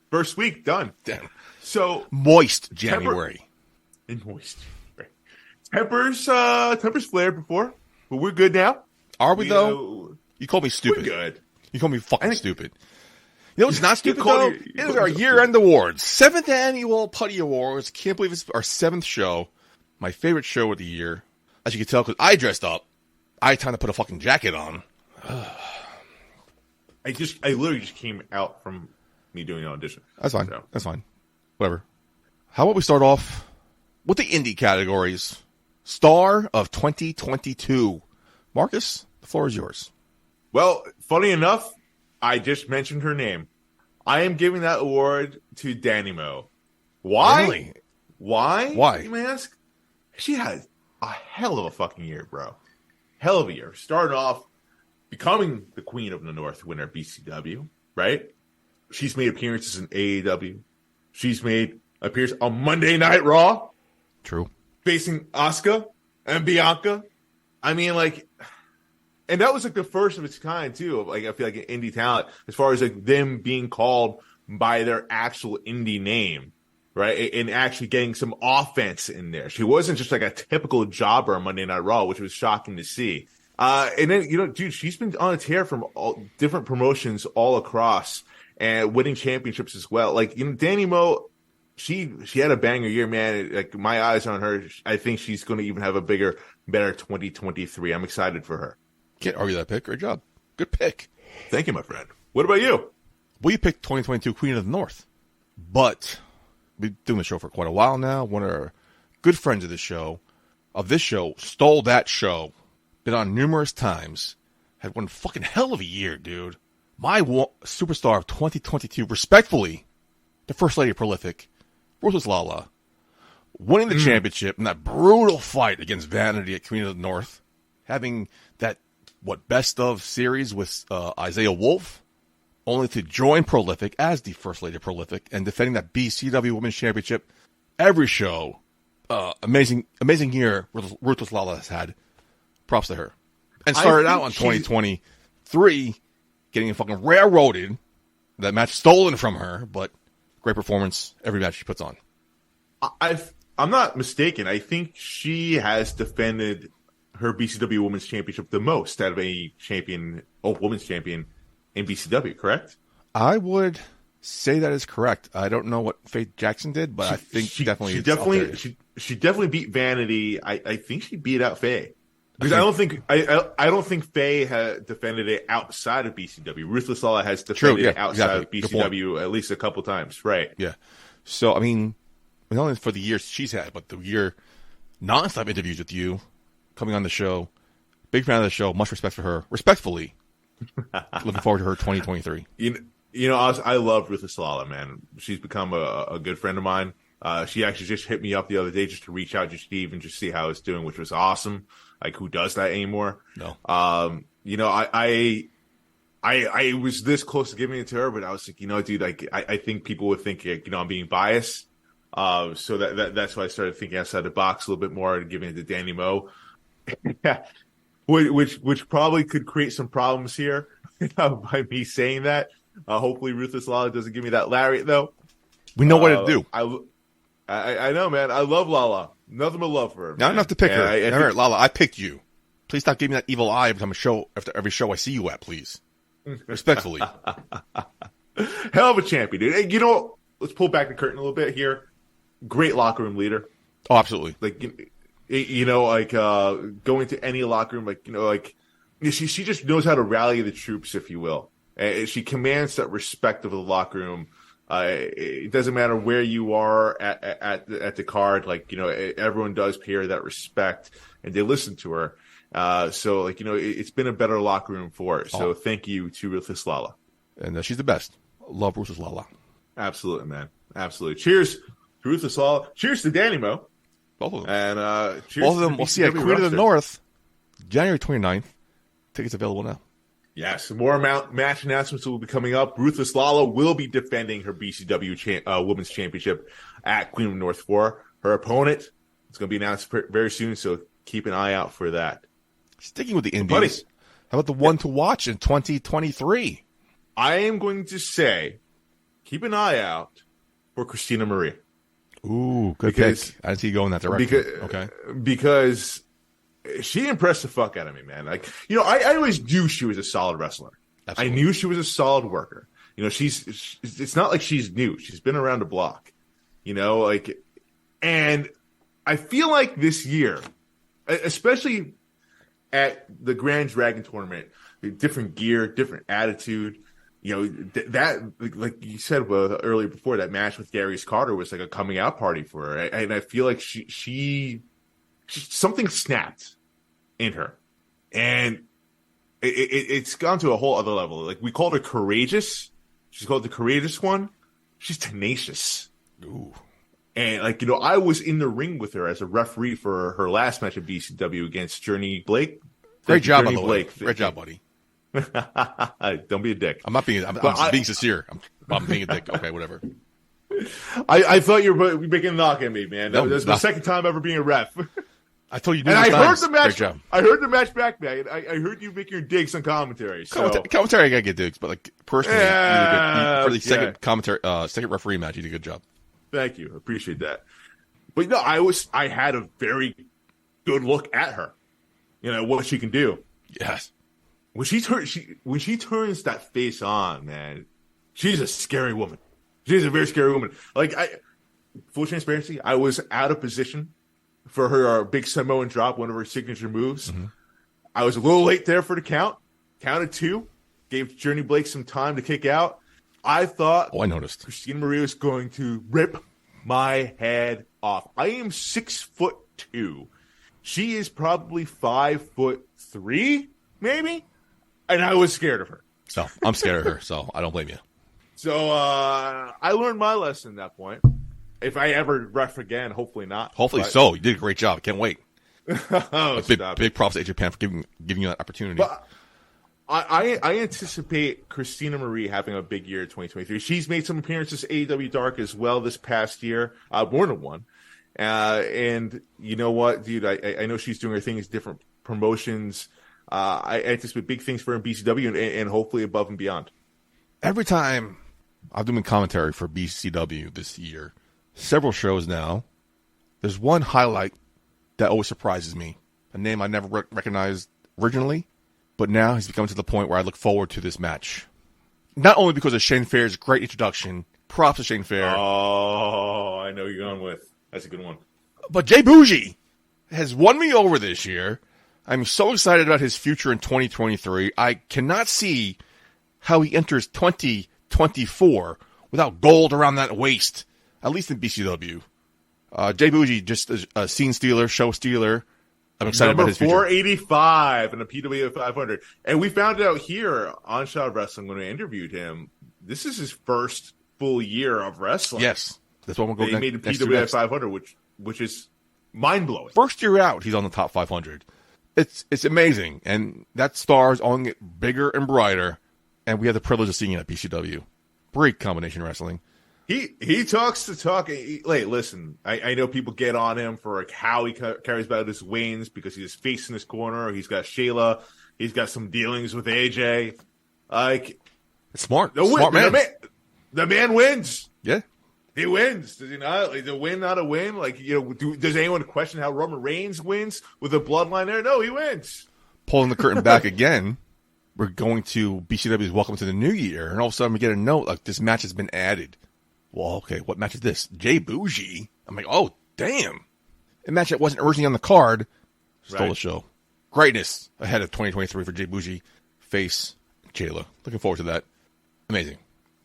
First week, done. Damn. So moist January. Moist. Tempers flared before, but we're good now. Are we though? You called me stupid. We're good. You called me fucking stupid. You know what's not stupid though? It is our year-end awards. 7th Annual Puddy Awards. Can't believe it's our 7th show. My favorite show of the year. As you can tell, because I dressed up. I had time to put a fucking jacket on. I literally just came out from me doing an audition. That's fine. So. That's fine. Whatever. How about we start off with the indie categories? Star of 2022. Marcus, the floor is yours. Well, funny enough, I just mentioned her name. I am giving that award to Danny Moe. Why? Really? Why? Why? You may ask. She had a hell of a fucking year, bro. hell of a year. Started off becoming the Queen of the North winner at BCW, right? She's made appearances in AEW. She's made appearances on Monday Night Raw. True. Facing Asuka and Bianca. I mean, like, and that was like the first of its kind too. Like, I feel like an indie talent as far as like them being called by their actual indie name, right? And actually getting some offense in there. She wasn't just like a typical jobber on Monday Night Raw, which was shocking to see. And then, dude, she's been on a tear from all different promotions all across and winning championships as well. Like, Danny Mo, she had a banger year, man. Like, my eyes are on her. I think she's going to even have a better 2023. I'm excited for her. Can't argue that pick. Great job. Good pick. Thank you, my friend. What about you? We picked 2022 Queen of the North, but we've been doing the show for quite a while now. One of our good friends of this show, stole that show, been on numerous times, had one fucking hell of a year, dude. My superstar of 2022, respectfully, the First Lady of Prolific, Ruthless Lala, winning the championship in that brutal fight against Vanity at Queen of the North, having that, best of series with Isaiah Wolf, only to join Prolific as the First Lady of Prolific and defending that BCW Women's Championship every show. Amazing year Ruthless Lala has had. Props to her. And started out in 2023 getting fucking railroaded. That match stolen from her, but great performance every match she puts on. I'm not mistaken. I think she has defended her BCW Women's Championship the most out of any women's champion in BCW, correct? I would say that is correct. I don't know what Faith Jackson did, but I think she definitely beat Vanity. I think she beat out Faye. Because I don't think Faye had defended it outside of BCW. Ruthless Lala has defended it outside of BCW at least a couple times, right? Yeah. So I mean, not only for the years she's had, but the year nonstop interviews with you, coming on the show. Big fan of the show. Much respect for her. Respectfully, looking forward to her 2023. I love Ruthless Lala, man. She's become a good friend of mine. She actually just hit me up the other day just to reach out to Steve and just see how it's doing, which was awesome. Like, who does that anymore? No. I was this close to giving it to her, but I was like, dude, like, I think people would think, I'm being biased. So that's why I started thinking outside the box a little bit more and giving it to Danny Mo. which probably could create some problems here by me saying that. Hopefully Ruthless Lala doesn't give me that lariat, though. We know what to do. I know, man. I love Lala. Nothing but love for her. Not enough to pick her. Lala, I picked you. Please stop giving me that evil eye after every show I see you at, please. Respectfully. Hell of a champion, dude. Hey, let's pull back the curtain a little bit here. Great locker room leader. Oh, absolutely. Like, going to any locker room, she just knows how to rally the troops, if you will. She commands that respect of the locker room. It doesn't matter where you are at the card. Everyone does pay her that respect, and they listen to her. It's been a better locker room for her. So thank you to Ruthless Lala. And she's the best. Love Ruthless Lala. Absolutely, man. Absolutely. Cheers to Ruthless Lala. Cheers to Danny Mo. Both of them. And cheers both of them. We'll see at Queen of the North, January 29th. Tickets available now. Yes, more match announcements will be coming up. Ruthless Lala will be defending her BCW Women's Championship at Queen of the North 4. Her opponent is going to be announced very soon, so keep an eye out for that. Sticking with the indies, how about the one to watch in 2023? I am going to say, keep an eye out for Christina Marie. Ooh, good pick. I didn't see you go in that direction. Because she impressed the fuck out of me, man. I always knew she was a solid wrestler. Absolutely. I knew she was a solid worker. It's not like she's new. She's been around the block, and I feel like this year, especially at the Grand Dragon tournament, different gear, different attitude. That, like you said earlier before, that match with Darius Carter was like a coming out party for her. And I feel like she something snapped in her. And it's gone to a whole other level. Like, we called her courageous. She's called the courageous one. She's tenacious. Ooh. And, I was in the ring with her as a referee for her last match at BCW against Journey Blake. Great job, by the way. Great job, buddy. Don't be a dick. I'm not being. I'm being sincere. I'm being a dick. Okay, whatever. I thought you were making a knock at me, man. That was my second time ever being a ref. I told you. And I heard the match. Great job. I heard the match back, man. I heard you make your digs on commentary. So. Commentary, I gotta get digs, but like personally, for the second commentary, second referee match, you did a good job. Thank you. I appreciate that. But no, I had a very good look at her. You know what she can do. Yes. When she turns that face on, man, she's a scary woman. She's a very scary woman. Like full transparency, I was out of position for her big Samoan drop, one of her signature moves. Mm-hmm. I was a little late there for the count. Counted 2. Gave Journey Blake some time to kick out. I thought I noticed Christina Marie was going to rip my head off. I am 6'2". She is probably 5'3", maybe. And I was scared of her. So I'm scared of her, so I don't blame you. So I learned my lesson at that point. If I ever ref again, hopefully not. Hopefully so. You did a great job. I can't wait. Big props to Japan for giving you that opportunity. But I anticipate Christina Marie having a big year in 2023. She's made some appearances at AEW Dark as well this past year, more than one. And you know what, dude? I know she's doing her things, different promotions. I anticipate big things for her in BCW and hopefully above and beyond. Every time I've been commentary for BCW this year, several shows now, there's one highlight that always surprises me. A name I never recognized originally, but now he's become to the point where I look forward to this match. Not only because of Shane Fair's great introduction, props to Shane Fair. Oh, I know you're going with. That's a good one. But Jay Bougie has won me over this year. I'm so excited about his future in 2023. I cannot see how he enters 2024 without gold around that waist, at least in BCW. Jay Bougie, just a scene stealer, show stealer. I'm excited about his future. Number 485 in the PW 500. And we found out here on Shot Wrestling when we interviewed him, this is his first full year of wrestling. Yes. That's what we'll go next. He made the PW 500, which is mind-blowing. First year out, he's on the top 500. It's amazing. And that star is only getting bigger and brighter. And we have the privilege of seeing it at BCW. Great combination wrestling. He talks the talk. Listen, I know people get on him for like how he carries about his wins because he's facing his corner. Or he's got Shayla. He's got some dealings with AJ. Like, it's smart. Smart man. The man wins. Yeah. He wins. Does he not? Like, the win, not a win? Like, does anyone question how Roman Reigns wins with a bloodline there? No, he wins. Pulling the curtain back again, we're going to BCW's Welcome to the New Year, and all of a sudden we get a note like this match has been added. Well, okay, what match is this? Jay Bougie. I'm like, oh, damn. A match that wasn't originally on the card stole the show. Greatness ahead of 2023 for Jay Bougie, face Jayla. Looking forward to that. Amazing.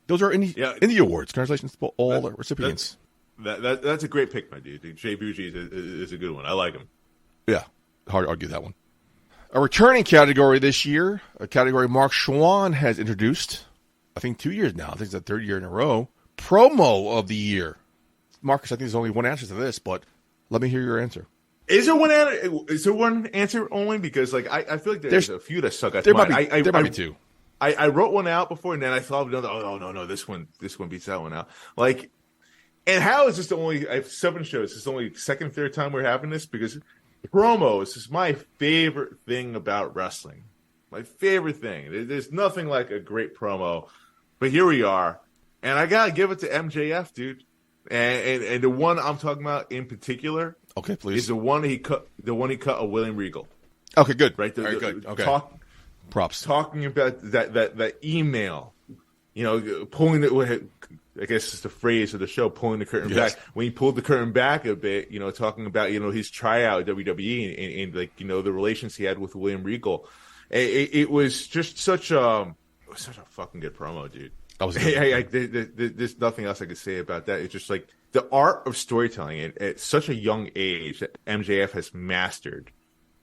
Those are indie awards. Congratulations to all the recipients. That's a great pick, my dude. Jay Bougie is a good one. I like him. Yeah, hard to argue that one. A returning category this year, a category Mark Schwann has introduced, I think 2 years now. I think it's the third year in a row. Promo of the year. Marcus, I think there's only one answer to this, but let me hear your answer. Is there one answer only? Because like I feel like there's a few that suck. There might be two. I wrote one out before, and then I thought, no, this one beats that one out. Like, and how is this the only? I have 7 shows. This is the only second, third time we're having this because promos is my favorite thing about wrestling. My favorite thing. There's nothing like a great promo, but here we are, and I gotta give it to MJF, dude. And the one I'm talking about in particular, okay, please, is the one he cut of William Regal. Okay, good. Right, very good. Okay. Props. Talking about that email, pulling it. I guess it's the phrase of the show, pulling the curtain back. When he pulled the curtain back a bit, talking about his tryout at WWE and like the relations he had with William Regal, it was just such a fucking good promo, dude. There's nothing else I could say about that. It's just like the art of storytelling at such a young age that MJF has mastered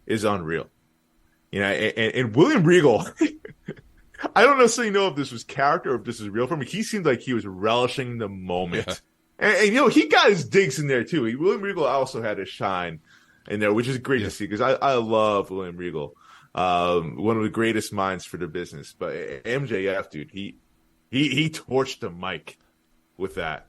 is unreal. And William Regal, I don't necessarily know if this was character or if this is real for me. He seemed like he was relishing the moment. Yeah. And he got his digs in there, too. William Regal also had his shine in there, which is great to see because I love William Regal. One of the greatest minds for the business. But MJF, dude, he torched the mic with that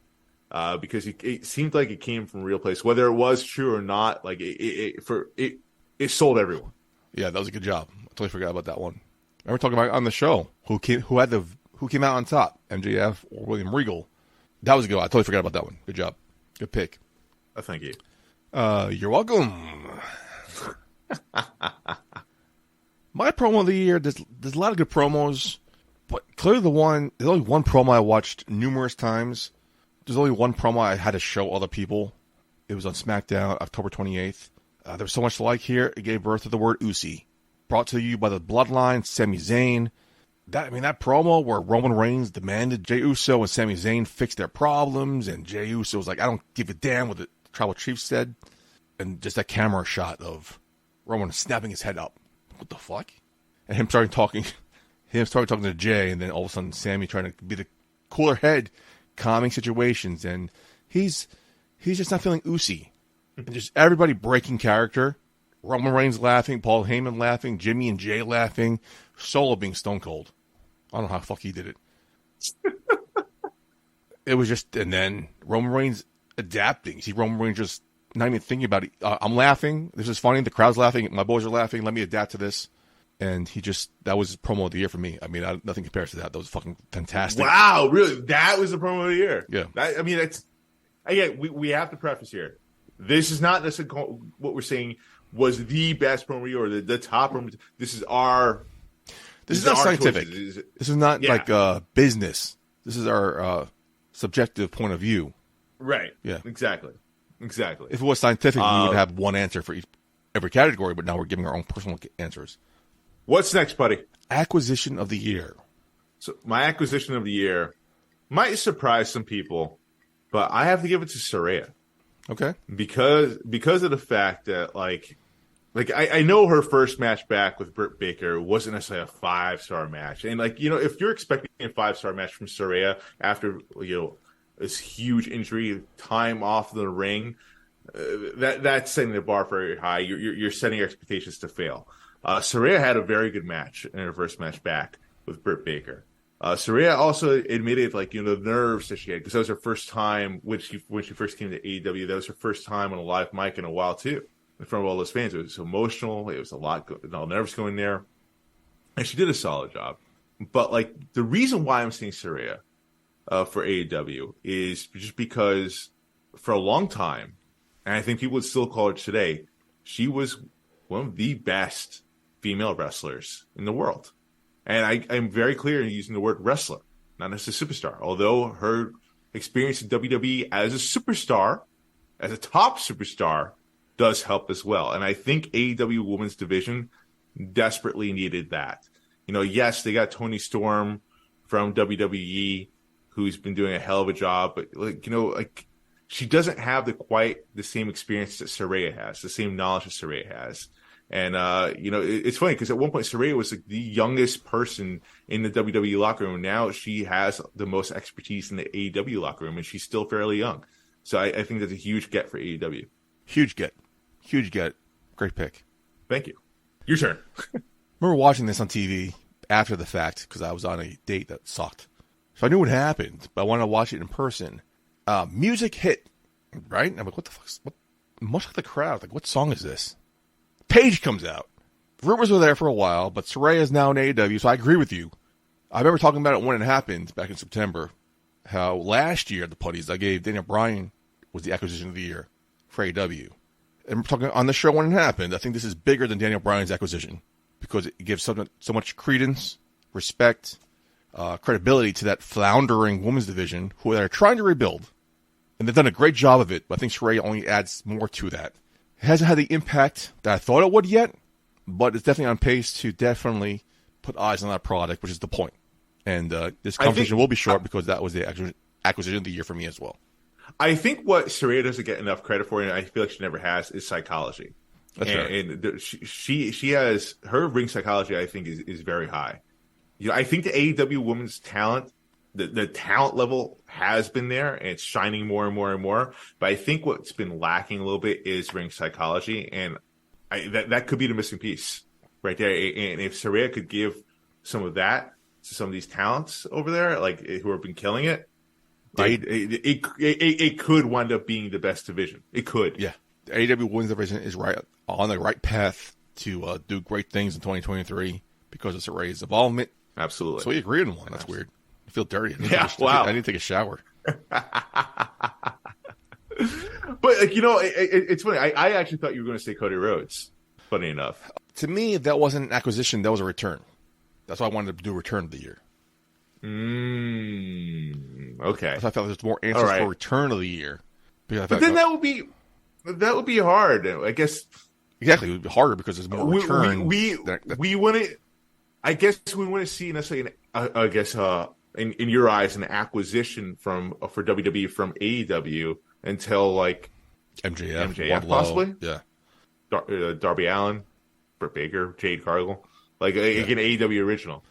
because it seemed like it came from a real place. Whether it was true or not, like it sold everyone. Yeah, that was a good job. I totally forgot about that one. Remember talking about on the show who came out on top, MJF or William Regal. That was a good one. I totally forgot about that one. Good job. Good pick. Thank you. You're welcome. My promo of the year, there's a lot of good promos, but clearly there's only one promo I watched numerous times. There's only one promo I had to show other people. It was on SmackDown, October 28th. There was so much to like here. It gave birth to the word Usi. Brought to you by the Bloodline, Sami Zayn. That promo where Roman Reigns demanded Jey Uso and Sami Zayn fix their problems, and Jey Uso was like, I don't give a damn what the Tribal Chief said. And just that camera shot of Roman snapping his head up. What the fuck? And him starting talking to Jay, and then all of a sudden Sammy trying to be the cooler head, calming situations, and he's just not feeling Usi. And just everybody breaking character. Roman Reigns laughing, Paul Heyman laughing, Jimmy and Jay laughing, Solo being stone cold. I don't know how the fuck he did it. It was just, and then Roman Reigns adapting. See Roman Reigns just not even thinking about it. I'm laughing. This is funny. The crowd's laughing. My boys are laughing. Let me adapt to this. And that was promo of the year for me. I mean, nothing compares to that. That was fucking fantastic. Wow, really? That was the promo of the year? Yeah. We have to preface here. This is not necessarily what we're saying was the best promo of the year or the top promo. This is our... This is not scientific. This is not like business. This is our subjective point of view. Right. Yeah. Exactly. If it was scientific, we would have one answer for every category, but now we're giving our own personal answers. What's next, buddy? Acquisition of the year. So my acquisition of the year might surprise some people, but I have to give it to Saraya. Okay. Because of the fact that I know her first match back with Britt Baker wasn't necessarily a 5-star match. And if you're expecting a 5-star match from Saraya after, this huge injury, time off the ring, that's setting the bar very high. You're setting your expectations to fail. Saraya had a very good match in her first match back with Britt Baker. Saraya also admitted, the nerves that she had, because that was her first time when she first came to AEW. That was her first time on a live mic in a while too, in front of all those fans. It was emotional. It was a lot, nerves going there, and she did a solid job. But the reason why I'm saying Saraya for AEW is just because for a long time, and I think people would still call her today, she was one of the best female wrestlers in the world. And I'm very clear in using the word wrestler, not as a superstar. Although her experience in WWE as a superstar, as a top superstar, does help as well. And I think AEW Women's Division desperately needed that. Yes, they got Toni Storm from WWE, who's been doing a hell of a job, but she doesn't have quite the same experience that Saraya has, the same knowledge that Saraya has. And, it's funny because at one point Saraya was the youngest person in the WWE locker room. Now she has the most expertise in the AEW locker room, and she's still fairly young. So I think that's a huge get for AEW. Huge get. Great pick. Thank you. Your turn. Remember watching this on TV after the fact because I was on a date that sucked. So I knew what happened, but I wanted to watch it in person. Music hit, right? And I'm like, what the fuck? Much like the crowd. What song is this? Paige comes out. Rumors were there for a while, but Saraya is now in AEW, so I agree with you. I remember talking about it when it happened back in September, how last year at the Puddies, I gave Daniel Bryan was the acquisition of the year for AEW. And we're talking on the show when it happened. I think this is bigger than Daniel Bryan's acquisition because it gives so much credence, respect, credibility to that floundering women's division who are trying to rebuild. And they've done a great job of it, but I think Saraya only adds more to that. It hasn't had the impact that I thought it would yet, but it's definitely on pace to definitely put eyes on that product, which is the point. And this conversation will be short because that was the acquisition of the year for me as well. I think what Saraya doesn't get enough credit for, and I feel like she never has, is psychology. That's right. And she has her ring psychology. I think is very high. I think the AEW women's talent, the talent level has been there, and it's shining more and more and more. But I think what's been lacking a little bit is ring psychology, and that could be the missing piece. right there. And if Saraya could give some of that to some of these talents over there, like who have been killing it, like it could wind up being the best division. It could. Yeah. The AEW Women's Division is right on the right path to do great things in 2023 because of Saraya's involvement. Absolutely. So we agreed on one. That's weird. I feel dirty. Wow. I need to take a shower. But like, you know, it's funny. I actually thought you were going to say Cody Rhodes. Funny enough, to me, that wasn't an acquisition. That was a return. That's why I wanted to do return of the year. Okay. So I felt there was more answers for return of the year. But then that would be hard. I guess. Exactly, it would be harder because there's more returns. We wouldn't. I guess we wouldn't see necessarily. In your eyes, an acquisition for WWE from AEW until like MJF possibly. Yeah. Darby Allin, Britt Baker, Jade Cargill, like an AEW original.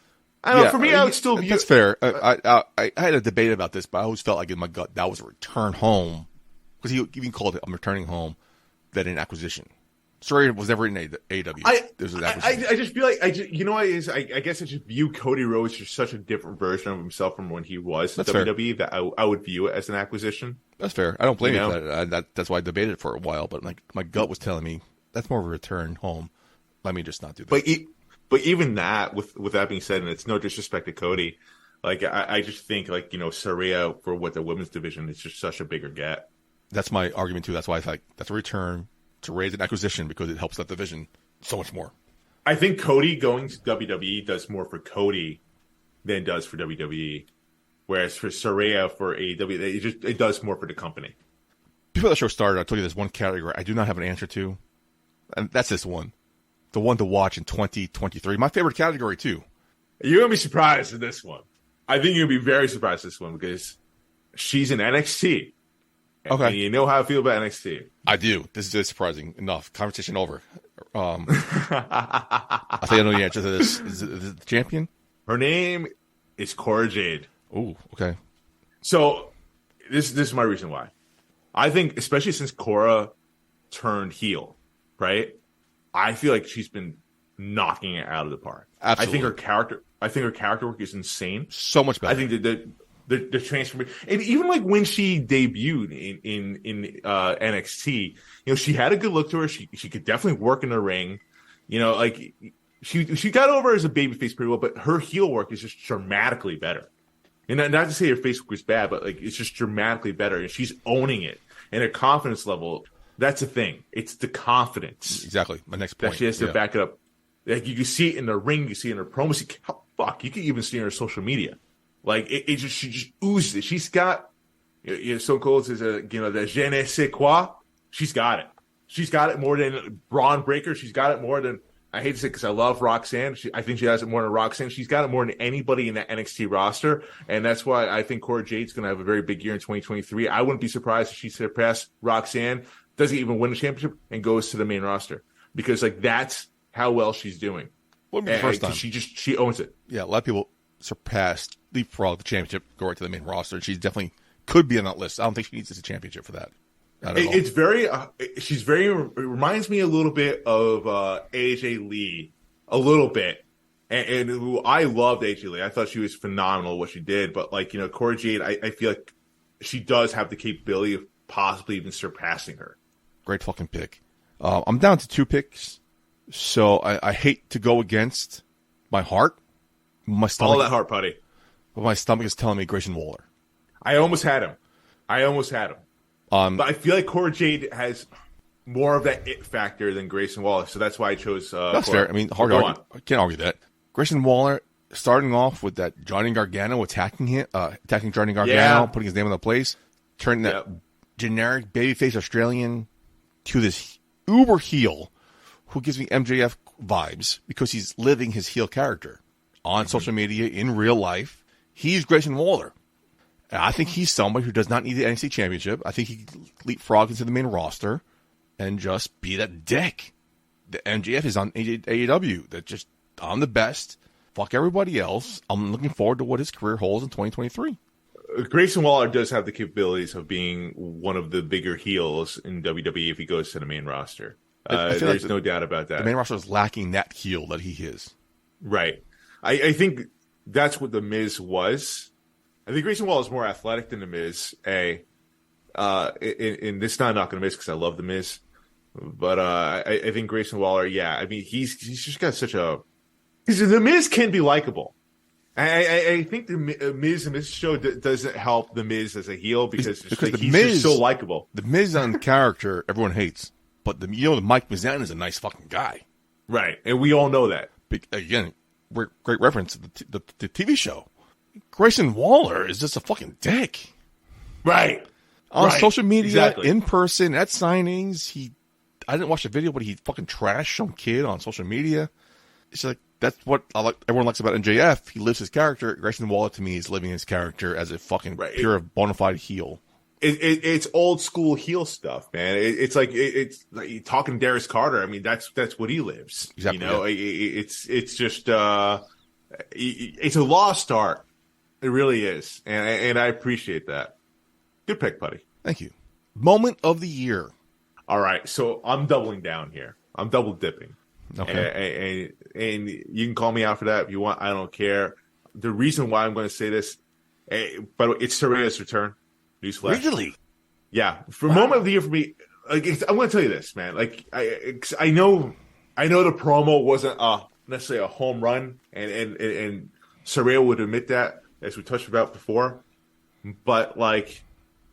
I don't know. For me, I would still view that's fair. I had a debate about this, but I always felt like in my gut that was a return home because he even called it a returning home than an acquisition. Saraya was never in AEW. I just feel like I guess I just view Cody Rhodes as such a different version of himself from when he was in WWE that I would view it as an acquisition. That's fair. I don't blame you for that. That's why I debated it for a while. But like my gut was telling me that's more of a return home. Let me just not do that. But even that, with that being said, and it's no disrespect to Cody, like I just think like Saraya for what the women's division is just such a bigger get. That's my argument too. That's why I think that's a return to raise an acquisition because it helps that division so much more. I think Cody going to WWE does more for Cody than it does for WWE, whereas for Saraya for AEW, it does more for the company. Before the show started, I told you there's one category I do not have an answer to, and that's this one, the one to watch in 2023. My favorite category too. You're gonna be surprised in this one. I think you'll be very surprised in this one because she's in NXT. Okay. And you know how I feel about NXT. I do. This is surprising enough. Conversation over. I think I know the answer to this. Is it the champion? Her name is Cora Jade. Oh, okay. So this is my reason why. I think, especially since Cora turned heel, right? I feel like she's been knocking it out of the park. Absolutely. I think her character work is insane. So much better. I think that the transformation, and even like when she debuted in NXT, she had a good look to her. She could definitely work in the ring. Like she got over as a babyface pretty well, but her heel work is just dramatically better. And not to say her face work was bad, but like it's just dramatically better, and she's owning it. And her confidence level, that's the thing. It's the confidence. Exactly. My next point. That she has to back it up. Like you can see it in the ring, you see it in her promos. You can even see it in her social media. Like she just oozes it. She's got, so cool as the je ne sais quoi. She's got it. She's got it more than Braun Breaker. She's got it more than, I hate to say it because I love Roxanne. I think she has it more than Roxanne. She's got it more than anybody in that NXT roster. And that's why I think Cora Jade's going to have a very big year in 2023. I wouldn't be surprised if she surpassed Roxanne, doesn't even win a championship, and goes to the main roster. Because like that's how well she's doing. Wouldn't be the first time. She owns it. Yeah, a lot of people surpassed, leapfrog the championship, go right to the main roster. She definitely could be on that list. I don't think she needs a championship for that. It's very, it reminds me a little bit of AJ Lee, a little bit. And who I loved AJ Lee. I thought she was phenomenal what she did. But like, Cora Jade, I feel like she does have the capability of possibly even surpassing her. Great fucking pick. I'm down to 2 picks. So I hate to go against my heart. My stomach, all that heart, Puddy. But my stomach is telling me Grayson Waller. I almost had him. But I feel like Cora Jade has more of that it factor than Grayson Waller, so that's why I chose. That's Cora. fair. I mean, hard to argue. I can't argue that. Grayson Waller starting off with that Johnny Gargano attacking Johnny Gargano, putting his name in the place, turning that generic babyface Australian to this uber heel who gives me MJF vibes because he's living his heel character on social media, in real life. He's Grayson Waller. And I think he's somebody who does not need the NXT championship. I think he can leapfrog into the main roster and just be that dick. The MJF is on AEW. That just, I'm the best. Fuck everybody else. I'm looking forward to what his career holds in 2023. Grayson Waller does have the capabilities of being one of the bigger heels in WWE if he goes to the main roster. There's no doubt about that. The main roster is lacking that heel that he is. Right. I think that's what The Miz was. I think Grayson Waller is more athletic than The Miz. In this time, I'm not going to miss because I love The Miz. But I think Grayson Waller, I mean, he's just got such a... Because The Miz can be likable. I think the Miz in this show doesn't help the Miz as a heel because he's just so likable. The Miz on TV everyone hates, but the Mike Mizan is a nice fucking guy, right? And we all know that. Again, great reference to the TV show. Grayson Waller is just a fucking dick, right? On social media, in person, at signings. I didn't watch the video, but he fucking trashed some kid on social media. It's like. That's what everyone likes about MJF. He lives his character. Grayson Waller, to me, is living his character as a fucking pure bona fide heel. It's old school heel stuff, man. It's like talking Darius Carter. I mean, that's what he lives. Exactly. It's just it's a lost art. It really is, and I appreciate that. Good pick, buddy. Thank you. Moment of the year. All right, so I'm doubling down here. I'm double dipping. Okay. And you can call me out for that if you want. I don't care. The reason why I'm going to say this, but it's Saraya's return. Newsflash. Really? Yeah. For moment of the year for me, I'm going to tell you this, man. Like I know the promo wasn't necessarily a home run, and Saraya would admit that, as we touched about before. But like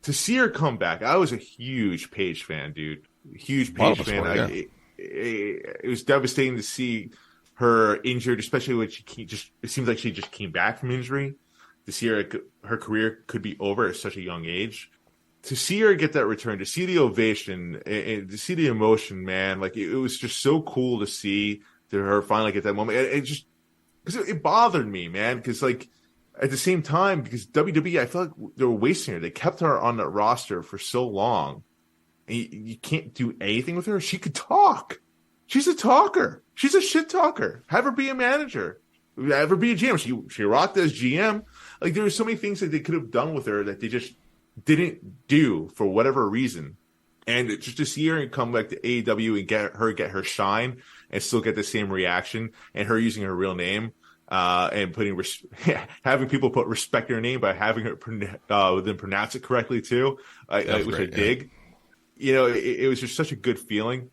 to see her come back, I was a huge Paige fan, dude. Huge Paige fan. It was devastating to see her injured, especially when it seems like she just came back from injury. To see her career could be over at such a young age. To see her get that return, to see the ovation, and to see the emotion, man, like it was just so cool to see her finally get that moment. It just because it bothered me, man, because like at the same time, because WWE, I feel like they were wasting her. They kept her on the roster for so long. You can't do anything with her. She could talk. She's a talker. She's a shit talker. Have her be a manager. Have her be a GM. She rocked as GM. Like there were so many things that they could have done with her that they just didn't do for whatever reason. And just to see her come back to AEW and get her shine and still get the same reaction, and her using her real name and having people put respect in her name by having her then pronounce it correctly too, which I dig. It was just such a good feeling.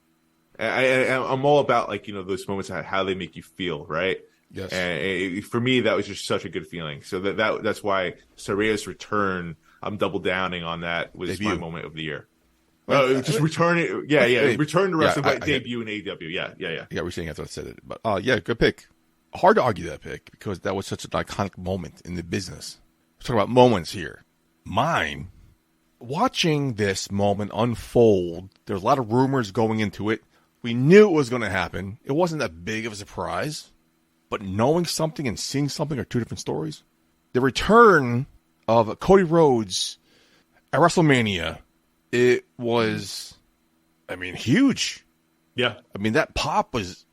I'm all about those moments, how they make you feel, right? Yes. And for me, that was just such a good feeling. So that's why Saraya's return, I'm double downing on that, was debut. my moment of the year. Just return it. Yeah. Return to wrestling, but debut in AEW. Yeah. Yeah, we're saying after I said it. But good pick. Hard to argue that pick because that was such an iconic moment in the business. We're talking about moments here. Mine. Watching this moment unfold, there's a lot of rumors going into it. We knew it was going to happen. It wasn't that big of a surprise. But knowing something and seeing something are two different stories. The return of Cody Rhodes at WrestleMania, it was, huge. Yeah. That pop was,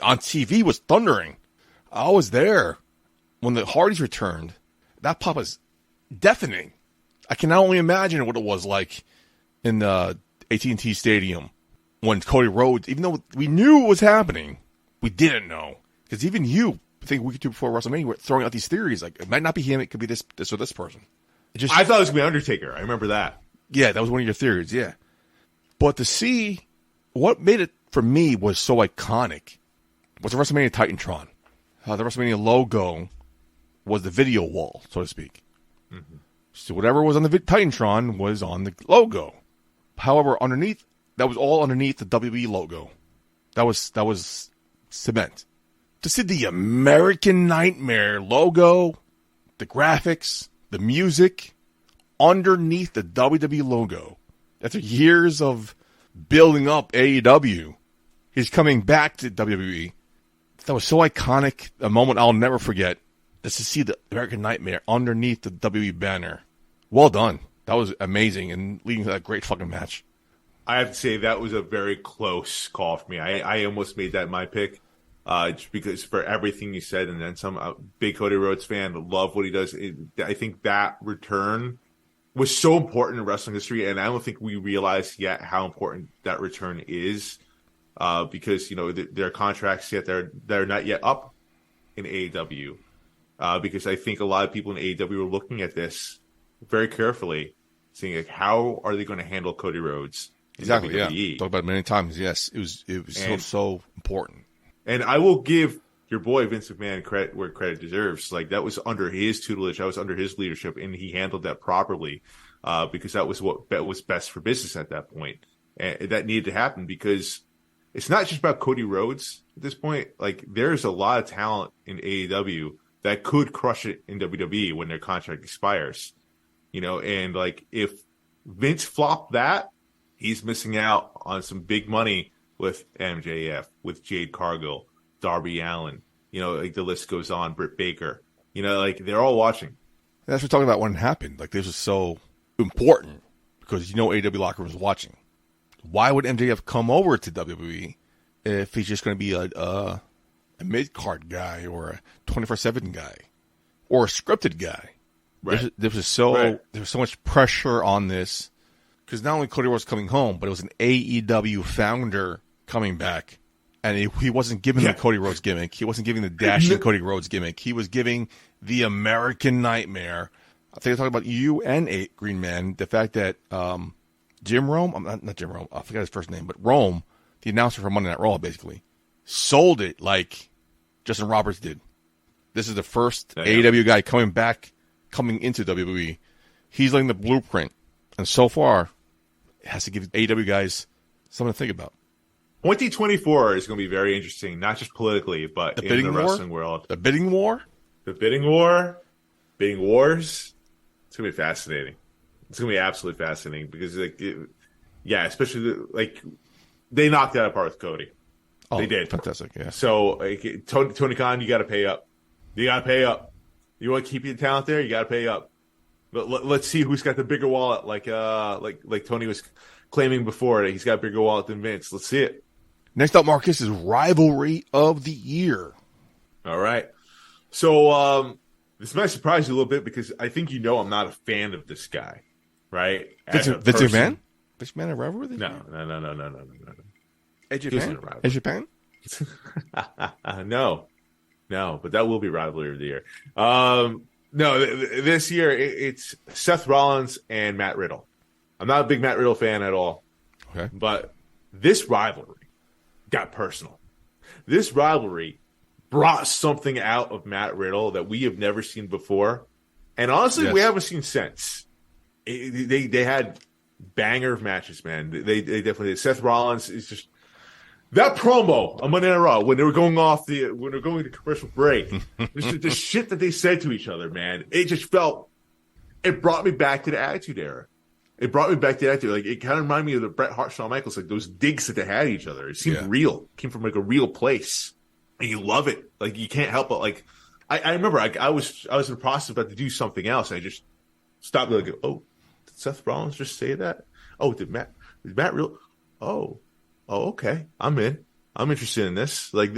on TV was thundering. I was there when the Hardys returned. That pop was deafening. I can only imagine what it was like in the AT&T Stadium when Cody Rhodes, even though we knew it was happening, we didn't know. Because even you, I think a week or two before WrestleMania, were throwing out these theories like it might not be him, it could be this or this person. I thought it was going to be Undertaker. I remember that. Yeah, that was one of your theories, yeah. But to see what made it, for me, was so iconic was the WrestleMania Titantron. The WrestleMania logo was the video wall, so to speak. Mm-hmm. So whatever was on the Titantron was on the logo. However, that was all underneath the WWE logo. That was cement. To see the American Nightmare logo, the graphics, the music, underneath the WWE logo. After years of building up AEW, he's coming back to WWE. That was so iconic, a moment I'll never forget. Just to see the American Nightmare underneath the WWE banner. Well done. That was amazing and leading to that great fucking match. I have to say that was a very close call for me. I almost made that my pick. Just because for everything you said, and then some big Cody Rhodes fan, love what he does. I think that return was so important in wrestling history, and I don't think we realize yet how important that return is. because their contracts yet they're not yet up in AEW. Because I think a lot of people in AEW are looking at this very carefully, seeing like how are they going to handle Cody Rhodes? Exactly. WWE. Yeah. Talked about it many times. Yes, it was so important. And I will give your boy Vince McMahon credit where credit deserves. Like that was under his tutelage, that was under his leadership, and he handled that properly because that was what was best for business at that point, and that needed to happen because it's not just about Cody Rhodes at this point. Like there's a lot of talent in AEW that could crush it in WWE when their contract expires, and like if Vince flopped that, he's missing out on some big money with MJF, with Jade Cargill, Darby Allin, like the list goes on, Britt Baker, like they're all watching. That's what we're talking about when it happened. Like this was so important because AEW locker room was watching. Why would MJF come over to WWE if he's just going to be a mid-card guy or a 24/7 guy or a scripted guy? Right. There was so much pressure on this because not only Cody Rhodes coming home, but it was an AEW founder coming back, and he wasn't giving the Cody Rhodes gimmick. He wasn't giving the dashing Cody Rhodes gimmick. He was giving the American Nightmare. I think I talked about you and Green Man. The fact that Jim Rome, not Jim Rome, I forgot his first name, but Rome, the announcer for Monday Night Raw, basically sold it like Justin Roberts did. This is the first AEW guy coming into WWE. He's laying the blueprint, and so far, it has to give AEW guys something to think about. 2024 is going to be very interesting, not just politically, but in the wrestling world. The bidding war? The bidding war, bidding wars. It's going to be fascinating. It's going to be absolutely fascinating because, especially they knocked that apart with Cody. Oh, they did. Fantastic, yeah. So, Tony Khan, you got to pay up. You got to pay up. You want to keep your talent there, you got to pay up. But let's see who's got the bigger wallet, like Tony was claiming before. He's got a bigger wallet than Vince. Let's see it. Next up, Marcus, is Rivalry of the Year. All right. So this might surprise you a little bit because I think I'm not a fan of this guy, right? Vince McMahon? Vince McMahon a Rivalry of the Year? No. AJ Pan? No, but that will be Rivalry of the Year. This year it's Seth Rollins and Matt Riddle. I'm not a big Matt Riddle fan at all. Okay. But this rivalry got personal. This rivalry brought something out of Matt Riddle that we have never seen before. And honestly, we haven't seen since. They had banger of matches, man. They definitely did. Seth Rollins is just that promo on Monday Night Raw when they were going to commercial break. the shit that they said to each other, man. It brought me back to the Attitude Era. It brought me back to that too. Like it kind of reminded me of the Bret Hart, Shawn Michaels, like those digs that they had at each other. It seemed real. It came from like a real place, and you love it. Like you can't help but like. I remember I was in the process about to do something else, and I just stopped. Like, oh, did Seth Rollins just say that? Oh, did Matt real? Oh, okay. I'm in. I'm interested in this. Like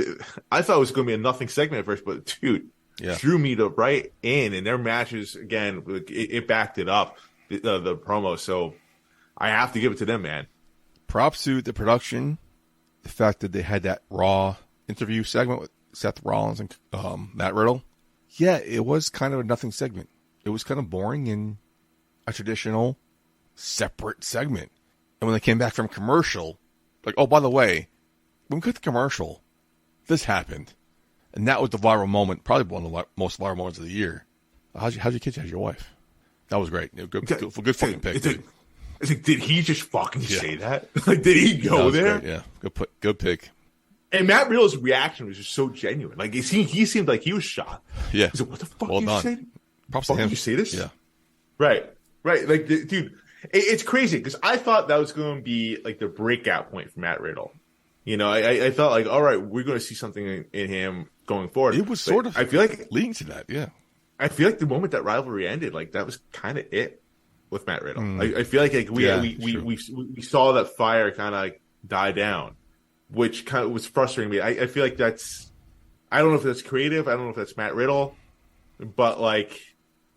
I thought it was going to be a nothing segment at first, but dude, drew me to right in, and their matches again. It backed it up. The promo, so I have to give it to them, man. Props to the production, the fact that they had that Raw interview segment with Seth Rollins and Matt Riddle. Yeah, it was kind of a nothing segment. It was kind of boring and a traditional separate segment. And when they came back from commercial, like, oh, by the way, when we cut the commercial, this happened. And that was the viral moment, probably one of the most viral moments of the year. How's your kids? How's your wife? That was great. Good fucking pick. It's like, did he just fucking say that? Like, did he go there? Great, yeah, good pick. And Matt Riddle's reaction was just so genuine. Like, he seemed like he was shocked. Yeah. He's like, what the fuck did you say? Props to him. Did you say this? Yeah. Right. Like, dude, it's crazy because I thought that was going to be like the breakout point for Matt Riddle. I thought like, all right, we're going to see something in him going forward. It was sort of. I feel like leading to that. Yeah. I feel like the moment that rivalry ended, like that was kind of it with Matt Riddle. I feel like we saw that fire kind of like die down, which kind of was frustrating me. I feel like I don't know if that's creative. I don't know if that's Matt Riddle, but like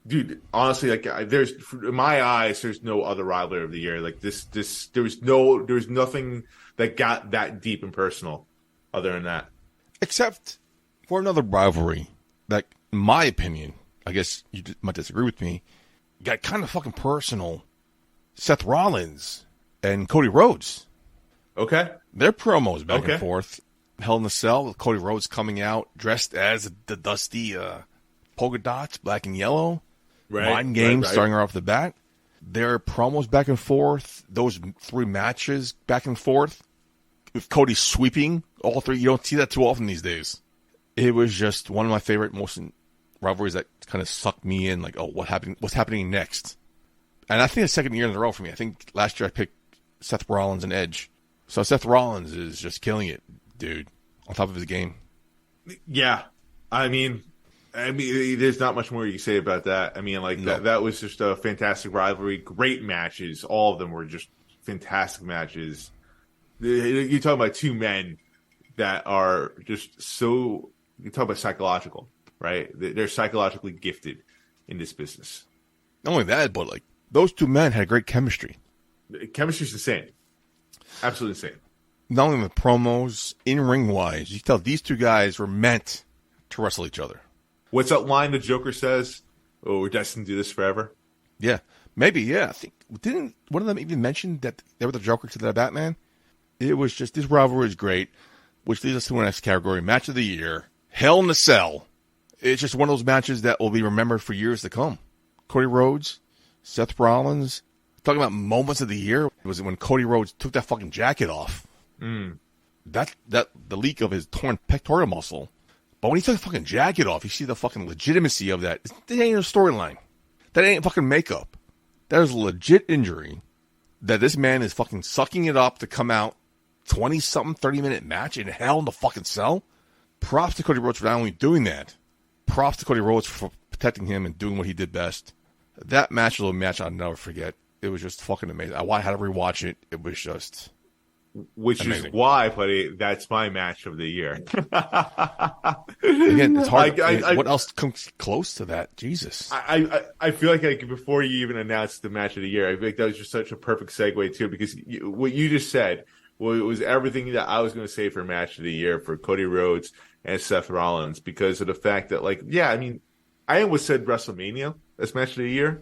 Dude, honestly, like there's in my eyes, there's no other rivalry of the year. Like this, there was nothing that got that deep and personal, other than that. Except for another rivalry that, in my opinion, I guess you might disagree with me, got kind of fucking personal. Seth Rollins and Cody Rhodes. Okay, their promos back and forth. Hell in a Cell with Cody Rhodes coming out dressed as the dusty polka dots, black and yellow. Mind games starting right off the bat. Their promos back and forth. Those 3 matches back and forth. With Cody sweeping all 3. You don't see that too often these days. It was just one of my favorite most rivalries that kind of sucked me in. Like, oh, what's happening next? And I think the second year in a row for me. I think last year I picked Seth Rollins and Edge. So Seth Rollins is just killing it, dude, on top of his game. Yeah. I mean, there's not much more you can say about that. I mean, like, no. that was just a fantastic rivalry. Great matches. All of them were just fantastic matches. You're talking about 2 men that are just so... You talk about psychological, right? They're psychologically gifted in this business. Not only that, but, like, those 2 men had great chemistry. Chemistry's insane. Absolutely insane. Not only the promos, in-ring wise, you can tell these 2 guys were meant to wrestle each other. What's that line the Joker says? Oh, we're destined to do this forever? Yeah. Maybe, yeah. I think, didn't one of them even mention that they were the Joker to the Batman? It was just, this rivalry is great, which leads us to our next category, Match of the Year, Hell in a Cell. It's just one of those matches that will be remembered for years to come. Cody Rhodes, Seth Rollins. Talking about moments of the year, it was when Cody Rhodes took that fucking jacket off. That the leak of his torn pectoral muscle. But when he took the fucking jacket off, you see the fucking legitimacy of that. That ain't a storyline. That ain't fucking makeup. That is a legit injury that this man is fucking sucking it up to come out 20-something, 30-minute match in Hell in the fucking Cell. Props to Cody Rhodes for not only doing that, props to Cody Rhodes for protecting him and doing what he did best. That match was a match I'll never forget. It was just fucking amazing. I had to rewatch it. It was just... Which amazing. Is why, buddy, that's my match of the year. Again, it's hard. What else comes close to that? Jesus. I feel like before you even announced the match of the year, I feel like that was just such a perfect segue, too, because what you just said was everything that I was going to say for match of the year for Cody Rhodes and Seth Rollins, because of the fact that, like, yeah, I mean, I almost said WrestleMania as match of the year,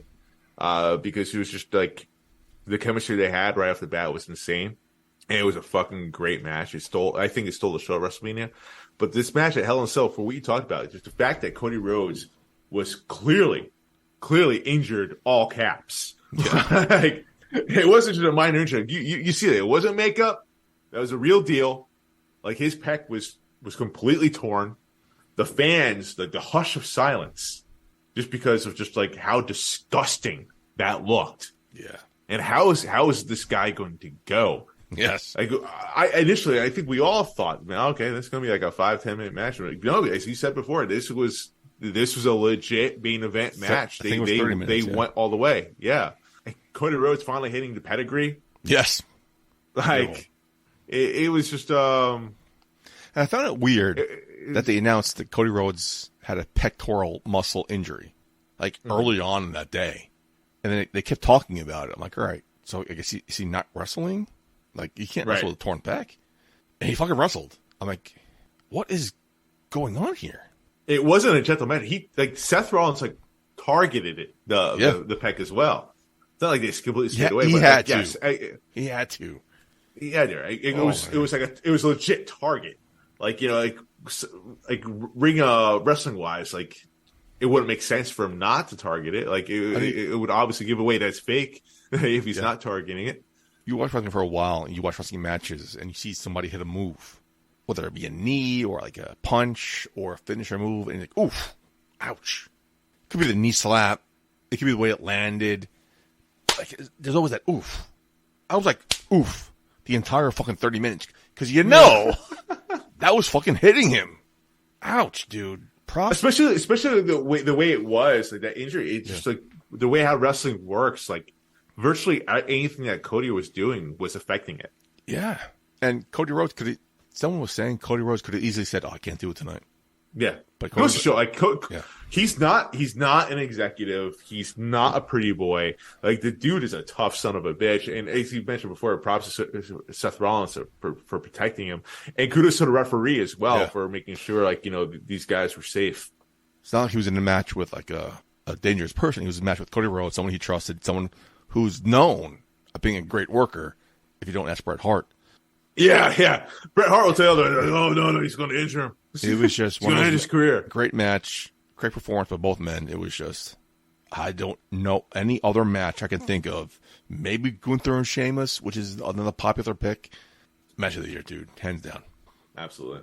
because it was just, like, the chemistry they had right off the bat was insane. And it was a fucking great match. I think it stole the show at WrestleMania. But this match at Hell in a Cell, for what you talked about, just the fact that Cody Rhodes was clearly injured, all caps. Yeah. Like, it wasn't just a minor injury. You see that. It wasn't makeup. That was a real deal. Like, his pec was completely torn. The fans, like, the hush of silence, just because of just, like, how disgusting that looked. Yeah. And how is this guy going to go? Yes. I think we all thought, man, okay, this is going to be like a 5-10 minute match. No, as you said before, this was a legit main event match. They went all the way. Yeah. And Cody Rhodes finally hitting the pedigree. Yes. Like, it was just, And I found it weird that they announced that Cody Rhodes had a pectoral muscle injury, like early on in that day. And then they kept talking about it. I'm like, all right, so I guess is he not wrestling? Like, you can't wrestle with a torn pec. And he fucking wrestled. I'm like, what is going on here? It wasn't a gentleman. Seth Rollins, like, targeted it, the pec as well. It's not like they completely stayed away. He but had to. Yes, he had to. Yeah, it was a legit target. Like, you know, like ring wrestling wise, like, it wouldn't make sense for him not to target it. Like, it would obviously give away that's fake if he's not targeting it. You watch wrestling for a while, and you watch wrestling matches, and you see somebody hit a move, whether it be a knee or like a punch or a finisher move, and you're like, oof, ouch. It could be the knee slap. It could be the way it landed. Like, there's always that oof. I was like, oof, the entire fucking 30 minutes, because that was fucking hitting him. Ouch, dude. Especially the way it was, like that injury. It's just like the way how wrestling works, like, virtually anything that Cody was doing was affecting it. Yeah. And Cody Rhodes someone was saying Cody Rhodes could have easily said, oh, I can't do it tonight. Yeah, but goes to show, like, he's not an executive. He's not a pretty boy. Like, the dude is a tough son of a bitch. And as you mentioned before, props to Seth Rollins for protecting him, and kudos to the referee as well for making sure, like, these guys were safe. It's not like he was in a match with like a dangerous person. He was in a match with Cody Rhodes, someone he trusted, someone who's known of being a great worker. If you don't ask Bret Hart. Yeah. Bret Hart will tell them, no, he's going to injure him. It was just one of his career. Great match, great performance by both men. It was just, I don't know any other match I can think of. Maybe Gunther and Sheamus, which is another popular pick. Match of the year, dude. Hands down. Absolutely.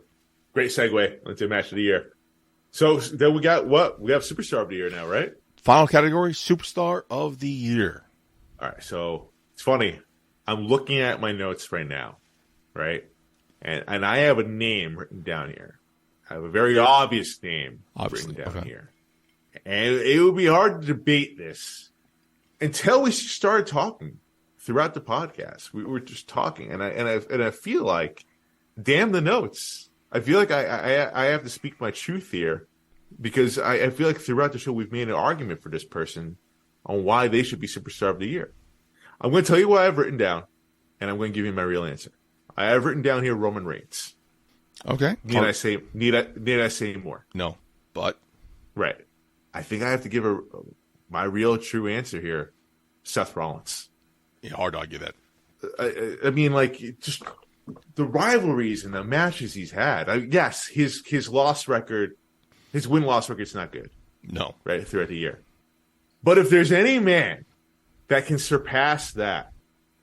Great segue into match of the year. So then we got what? We have Superstar of the Year now, right? Final category, Superstar of the Year. All right. So it's funny. I'm looking at my notes right now, right? And I have a name written down here. I have a very obvious name written down here. And it would be hard to debate this until we started talking throughout the podcast. We were just talking, and I feel like, damn the notes. I feel like I have to speak my truth here, because I feel like throughout the show we've made an argument for this person on why they should be Superstar of the Year. I'm going to tell you what I've written down, and I'm going to give you my real answer. I have written down here Roman Reigns. Okay. Need I say more? No, but right. I think I have to give my real true answer here. Seth Rollins. Yeah, hard to argue that. I mean, like, just the rivalries and the matches he's had. Yes, his win-loss record's not good. No, right, throughout the year. But if there's any man that can surpass that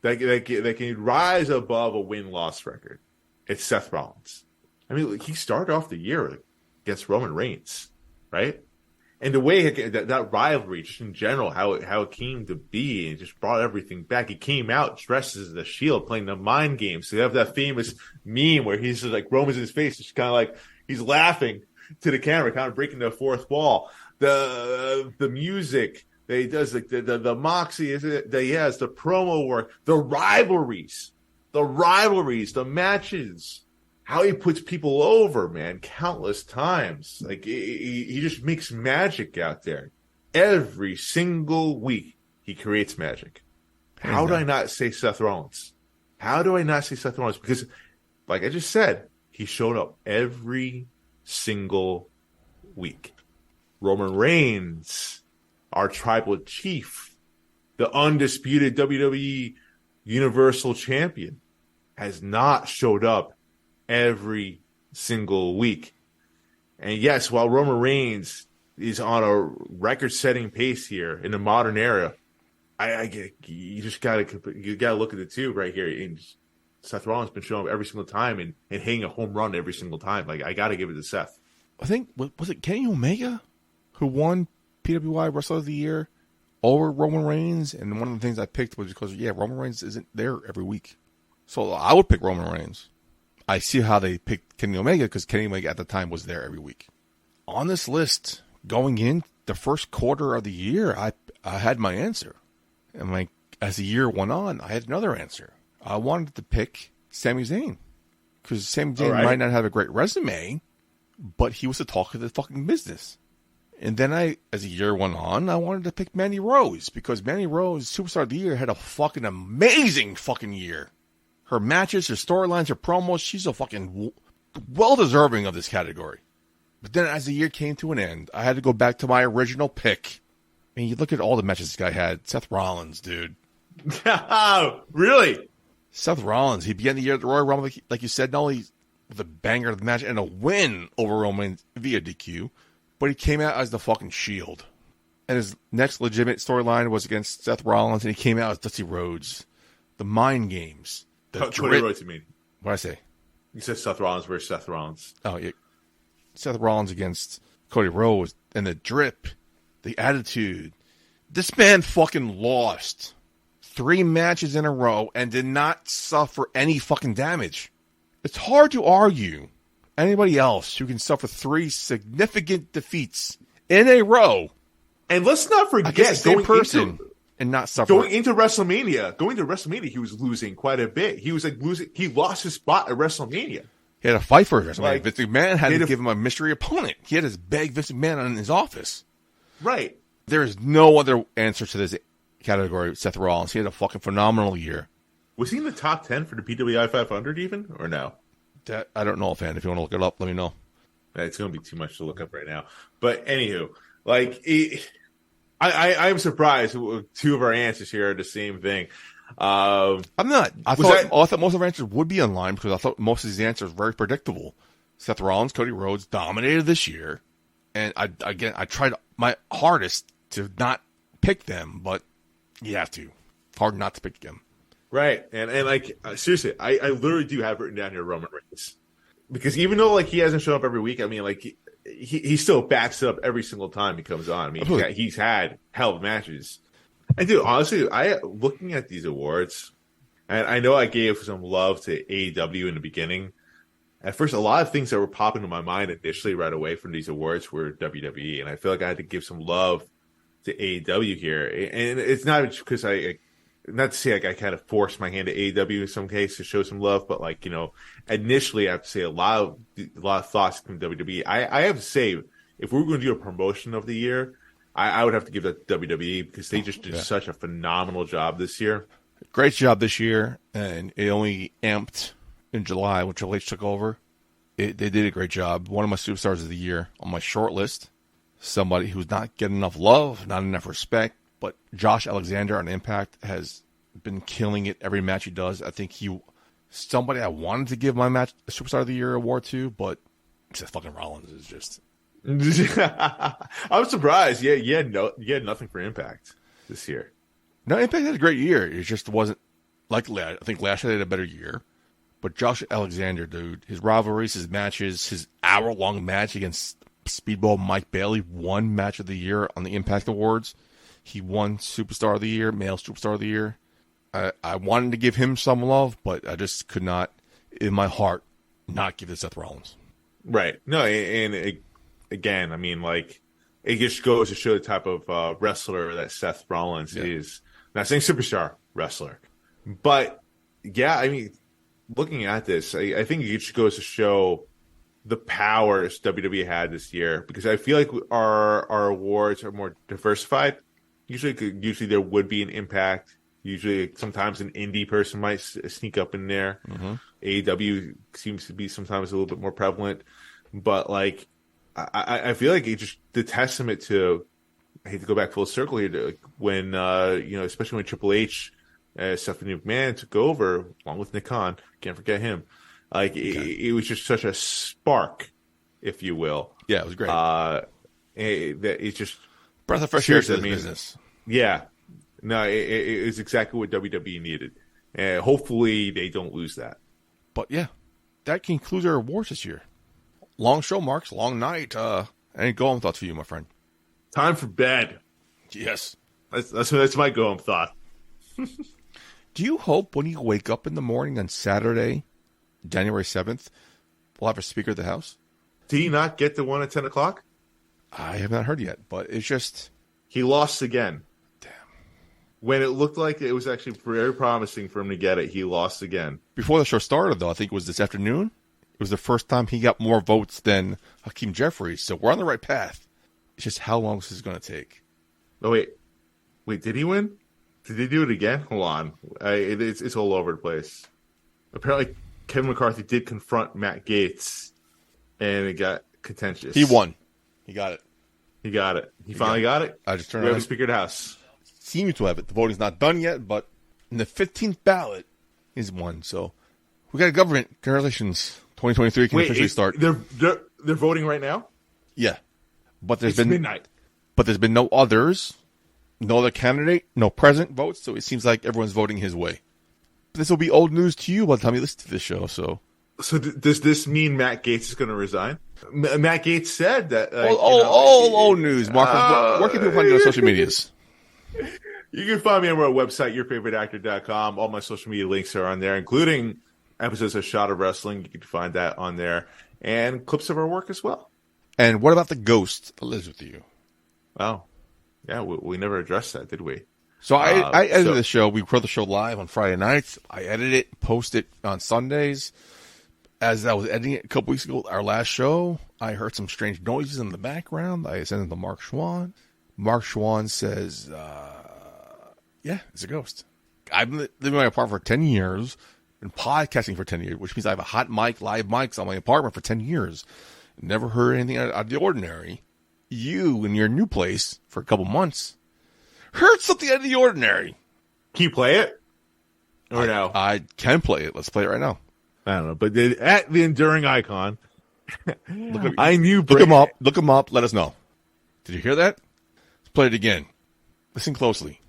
can rise above a win-loss record, it's Seth Rollins. I mean, he started off the year against Roman Reigns, right? And the way that rivalry, just in general, how it came to be, and just brought everything back. He came out dressed as the Shield, playing the mind game. So you have that famous meme where he's just like, Roman's in his face, just kind of like he's laughing to the camera, kind of breaking the fourth wall. The music that he does, like the moxie that he has, the promo work, the rivalries, the matches. How he puts people over, man, countless times. Like, he just makes magic out there. Every single week, he creates magic. How do I not say Seth Rollins? Because, like I just said, he showed up every single week. Roman Reigns, our tribal chief, the undisputed WWE Universal Champion, has not showed up every single week. And yes, while Roman Reigns is on a record-setting pace here in the modern era, you gotta look at the two right here. And Seth Rollins has been showing up every single time and hitting a home run every single time. Like, I gotta give it to Seth. I think, was it Kenny Omega who won PWI Wrestler of the Year over Roman Reigns? And one of the things I picked was because, Roman Reigns isn't there every week. So I would pick Roman Reigns. I see how they picked Kenny Omega, because Kenny Omega at the time was there every week. On this list, going in the first quarter of the year, I had my answer. And like, as the year went on, I had another answer. I wanted to pick Sami Zayn, because Sami Zayn might not have a great resume, but he was the talk of the fucking business. And then as the year went on, I wanted to pick Mandy Rose, because Mandy Rose, Superstar of the Year, had a fucking amazing fucking year. Her matches, her storylines, her promos, she's a fucking well-deserving of this category. But then as the year came to an end, I had to go back to my original pick. I mean, you look at all the matches this guy had. Seth Rollins, dude. Really? Seth Rollins. He began the year at the Royal Rumble, like you said, not only with a banger of the match and a win over Roman via DQ, but he came out as the fucking Shield. And his next legitimate storyline was against Seth Rollins, and he came out as Dusty Rhodes. The mind games. Cody Rhodes, you mean? What'd I say? You said Seth Rollins versus Seth Rollins. Oh, yeah. Seth Rollins against Cody Rhodes, and the drip, the attitude. This man fucking lost 3 matches in a row and did not suffer any fucking damage. It's hard to argue anybody else who can suffer 3 significant defeats in a row. And let's not forget, and not suffer. Going into WrestleMania, he was losing quite a bit. He was like he lost his spot at WrestleMania. He had a fight for his WrestleMania. Like, Vince McMahon had to give him a mystery opponent. He had his bag Vince McMahon in his office. Right. There is no other answer to this category. Seth Rollins. He had a fucking phenomenal year. Was he in the top 10 for the PWI 500 even, or no? That I don't know, fan. If you want to look it up, let me know. It's going to be too much to look up right now. But anywho, like, I'm surprised two of our answers here are the same thing. I'm not. I thought most of our answers would be in line because I thought most of these answers were very predictable. Seth Rollins, Cody Rhodes dominated this year, and I tried my hardest to not pick them, but you have to. Hard not to pick them. Right, and like seriously, I literally do have written down here Roman Reigns, because even though like he hasn't shown up every week, I mean like he still backs it up every single time he comes on. I mean he's had hell of matches. And dude, honestly, looking at these awards, and I know I gave some love to AEW in the beginning. At first, a lot of things that were popping to my mind initially right away from these awards were WWE, and I feel like I had to give some love to AEW here. And it's not because not to say like I kind of forced my hand to AEW in some case to show some love, but like, you know, initially I have to say a lot of thoughts from WWE. I have to say, if we were going to do a promotion of the year, I would have to give that to WWE because they just did such a phenomenal job this year. Great job this year, and it only amped in July when Triple H took over. They did a great job. One of my superstars of the year on my short list, somebody who's not getting enough love, not enough respect, but Josh Alexander on Impact has been killing it every match he does. I think somebody I wanted to give my match Superstar of the Year award to, but Seth fucking Rollins is just... I'm surprised. Yeah, you had nothing for Impact this year. No, Impact had a great year. It just wasn't like I think last year they had a better year. But Josh Alexander, dude, his rivalries, his matches, his hour-long match against Speedball Mike Bailey won Match of the Year on the Impact Awards. He won Superstar of the Year, Male Superstar of the Year. I wanted to give him some love, but I just could not, in my heart, not give it to Seth Rollins. Right. No, and again, I mean, like, it just goes to show the type of wrestler that Seth Rollins is. Not saying superstar wrestler, but yeah, I mean, looking at this, I think it just goes to show the powers WWE had this year, because I feel like our awards are more diversified. Usually there would be an Impact. Usually, sometimes an indie person might sneak up in there. Mm-hmm. AEW seems to be sometimes a little bit more prevalent, but like, I feel like it just the testament to, I hate to go back full circle here, to when especially when Triple H, Stephanie McMahon took over along with Nick Khan, can't forget him. Like it was just such a spark, if you will. Yeah, it was great. It's just breath of fresh air to the business. Yeah, no, it is exactly what WWE needed, and hopefully they don't lose that. But yeah, that concludes our awards this year. Long show, Marks. Long night. Any go-home thoughts for you, my friend? Time for bed. Yes. That's my go-home thought. Do you hope when you wake up in the morning on Saturday, January 7th, we'll have a speaker at the house? Did he not get the one at 10 o'clock? I have not heard yet, but it's just... He lost again. Damn. When it looked like it was actually very promising for him to get it, he lost again. Before the show started, though, I think it was this afternoon, it was the first time he got more votes than Hakeem Jeffries, so we're on the right path. It's just how long this is going to take. Oh, wait, did he win? Did he do it again? Hold on. It's all over the place. Apparently, Kevin McCarthy did confront Matt Gaetz, and it got contentious. He won. He got it. He finally got it? I just turned we on. have a speaker of the house. Seems to have it. The voting's not done yet, but in the 15th ballot, he's won. So we got a government. Congratulations. 2023 can officially start. They're voting right now? Yeah. But It's midnight. But there's been no others. No other candidate, no present votes, so it seems like everyone's voting his way. But this will be old news to you by the time you listen to this show. So does this mean Matt Gaetz is going to resign? Matt Gaetz said that. Old news, Mark. Where can people find you on social medias? You can find me on our website, yourfavoriteactor.com. All my social media links are on there, including episodes of Shot of Wrestling. You can find that on there, and clips of our work as well. And what about the ghost that lives with you? Oh. Yeah, we never addressed that, did we? So I edited the show. We record the show live on Friday nights. I edit it, post it on Sundays. As I was editing it a couple weeks ago, our last show, I heard some strange noises in the background. I sent it to Mark Schwann. Mark Schwann says, yeah, it's a ghost. I've been living in my apartment for 10 years, been podcasting for 10 years, which means I have a hot mic, live mics on my apartment for 10 years. Never heard anything out of the ordinary. You, in your new place, for a couple months, heard something out of the ordinary. Can you play it? Or no? I can play it. Let's play it right now. I don't know. But at the enduring icon, Look him up. Look him up. Let us know. Did you hear that? Let's play it again. Listen closely.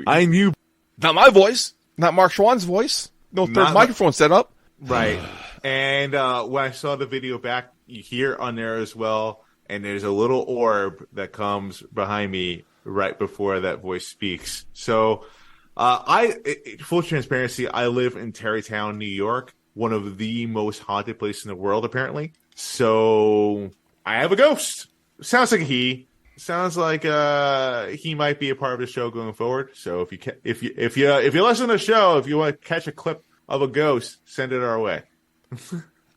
I knew. Not my voice. Not Mark Schwann's voice. No third microphone set up. Right. And when I saw the video back, you hear on there as well. And there's a little orb that comes behind me right before that voice speaks. So, full transparency, I live in Tarrytown, New York, one of the most haunted places in the world, apparently. So, I have a ghost. Sounds like he. Sounds like he might be a part of the show going forward. So, if you listen to the show, if you want to catch a clip of a ghost, send it our way.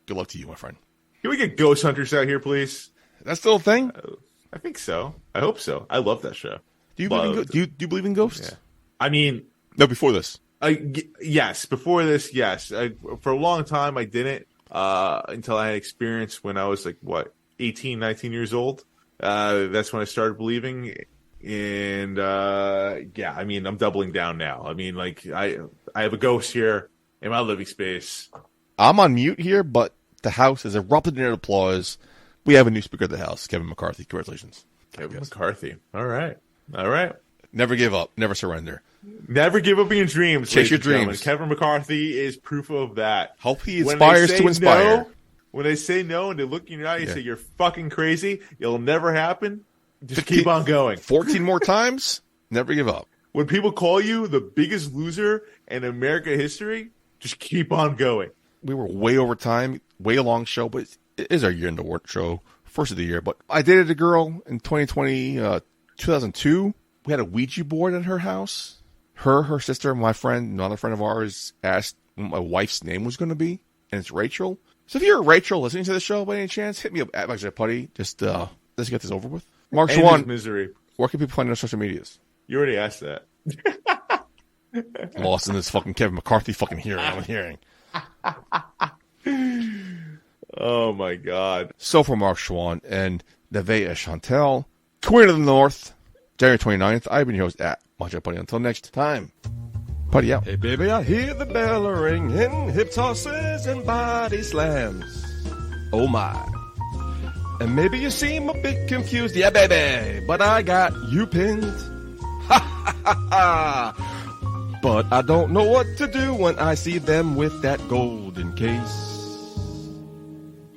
Good luck to you, my friend. Can we get ghost hunters out here, please? That's still a thing? I think so. I hope so. I love that show. Do you believe in ghosts? Yeah. I mean, no. Before this, yes. Before this, yes. For a long time, I didn't until I had experience when I was 18, 19 years old. That's when I started believing. And yeah, I mean, I'm doubling down now. I mean, I have a ghost here in my living space. I'm on mute here, but the house has erupted in applause. We have a new speaker of the house, Kevin McCarthy. Congratulations. Kevin McCarthy. All right. Never give up. Never surrender. Never give up your dreams. Chase your dreams. Kevin McCarthy is proof of that. Hope he inspires to inspire. When they say no and they look in your eye and say, you're fucking crazy, it'll never happen, just keep on going. 14 more times, never give up. When people call you the biggest loser in American history, just keep on going. We were way over time, way a long show, but it is our year in the work show, first of the year. But I dated a girl in 2002. We had a Ouija board at her house. Her sister, my friend, another friend of ours, asked what my wife's name was going to be, and it's Rachel. So if you're Rachel listening to the show by any chance, hit me up at McMahon Puddy. Just let's get this over with. Mark Schwann, misery. Where can people find you on social medias? You already asked that. Lost in this fucking Kevin McCarthy fucking hearing. I'm hearing. Oh my God. So for Mark Schwann and Nevaeh Chantelle, Queen of the North, January 29th, I've been your host at McMahon Puddy. Until next time, Puddy out. Hey baby, I hear the bell ringing, hip tosses and body slams. Oh my. And maybe you seem a bit confused, yeah baby, but I got you pinned. Ha ha ha ha. But I don't know what to do when I see them with that golden case.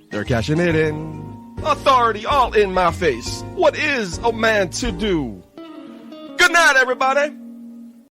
They're cashing it in. Authority all in my face. What is a man to do? Good night, everybody.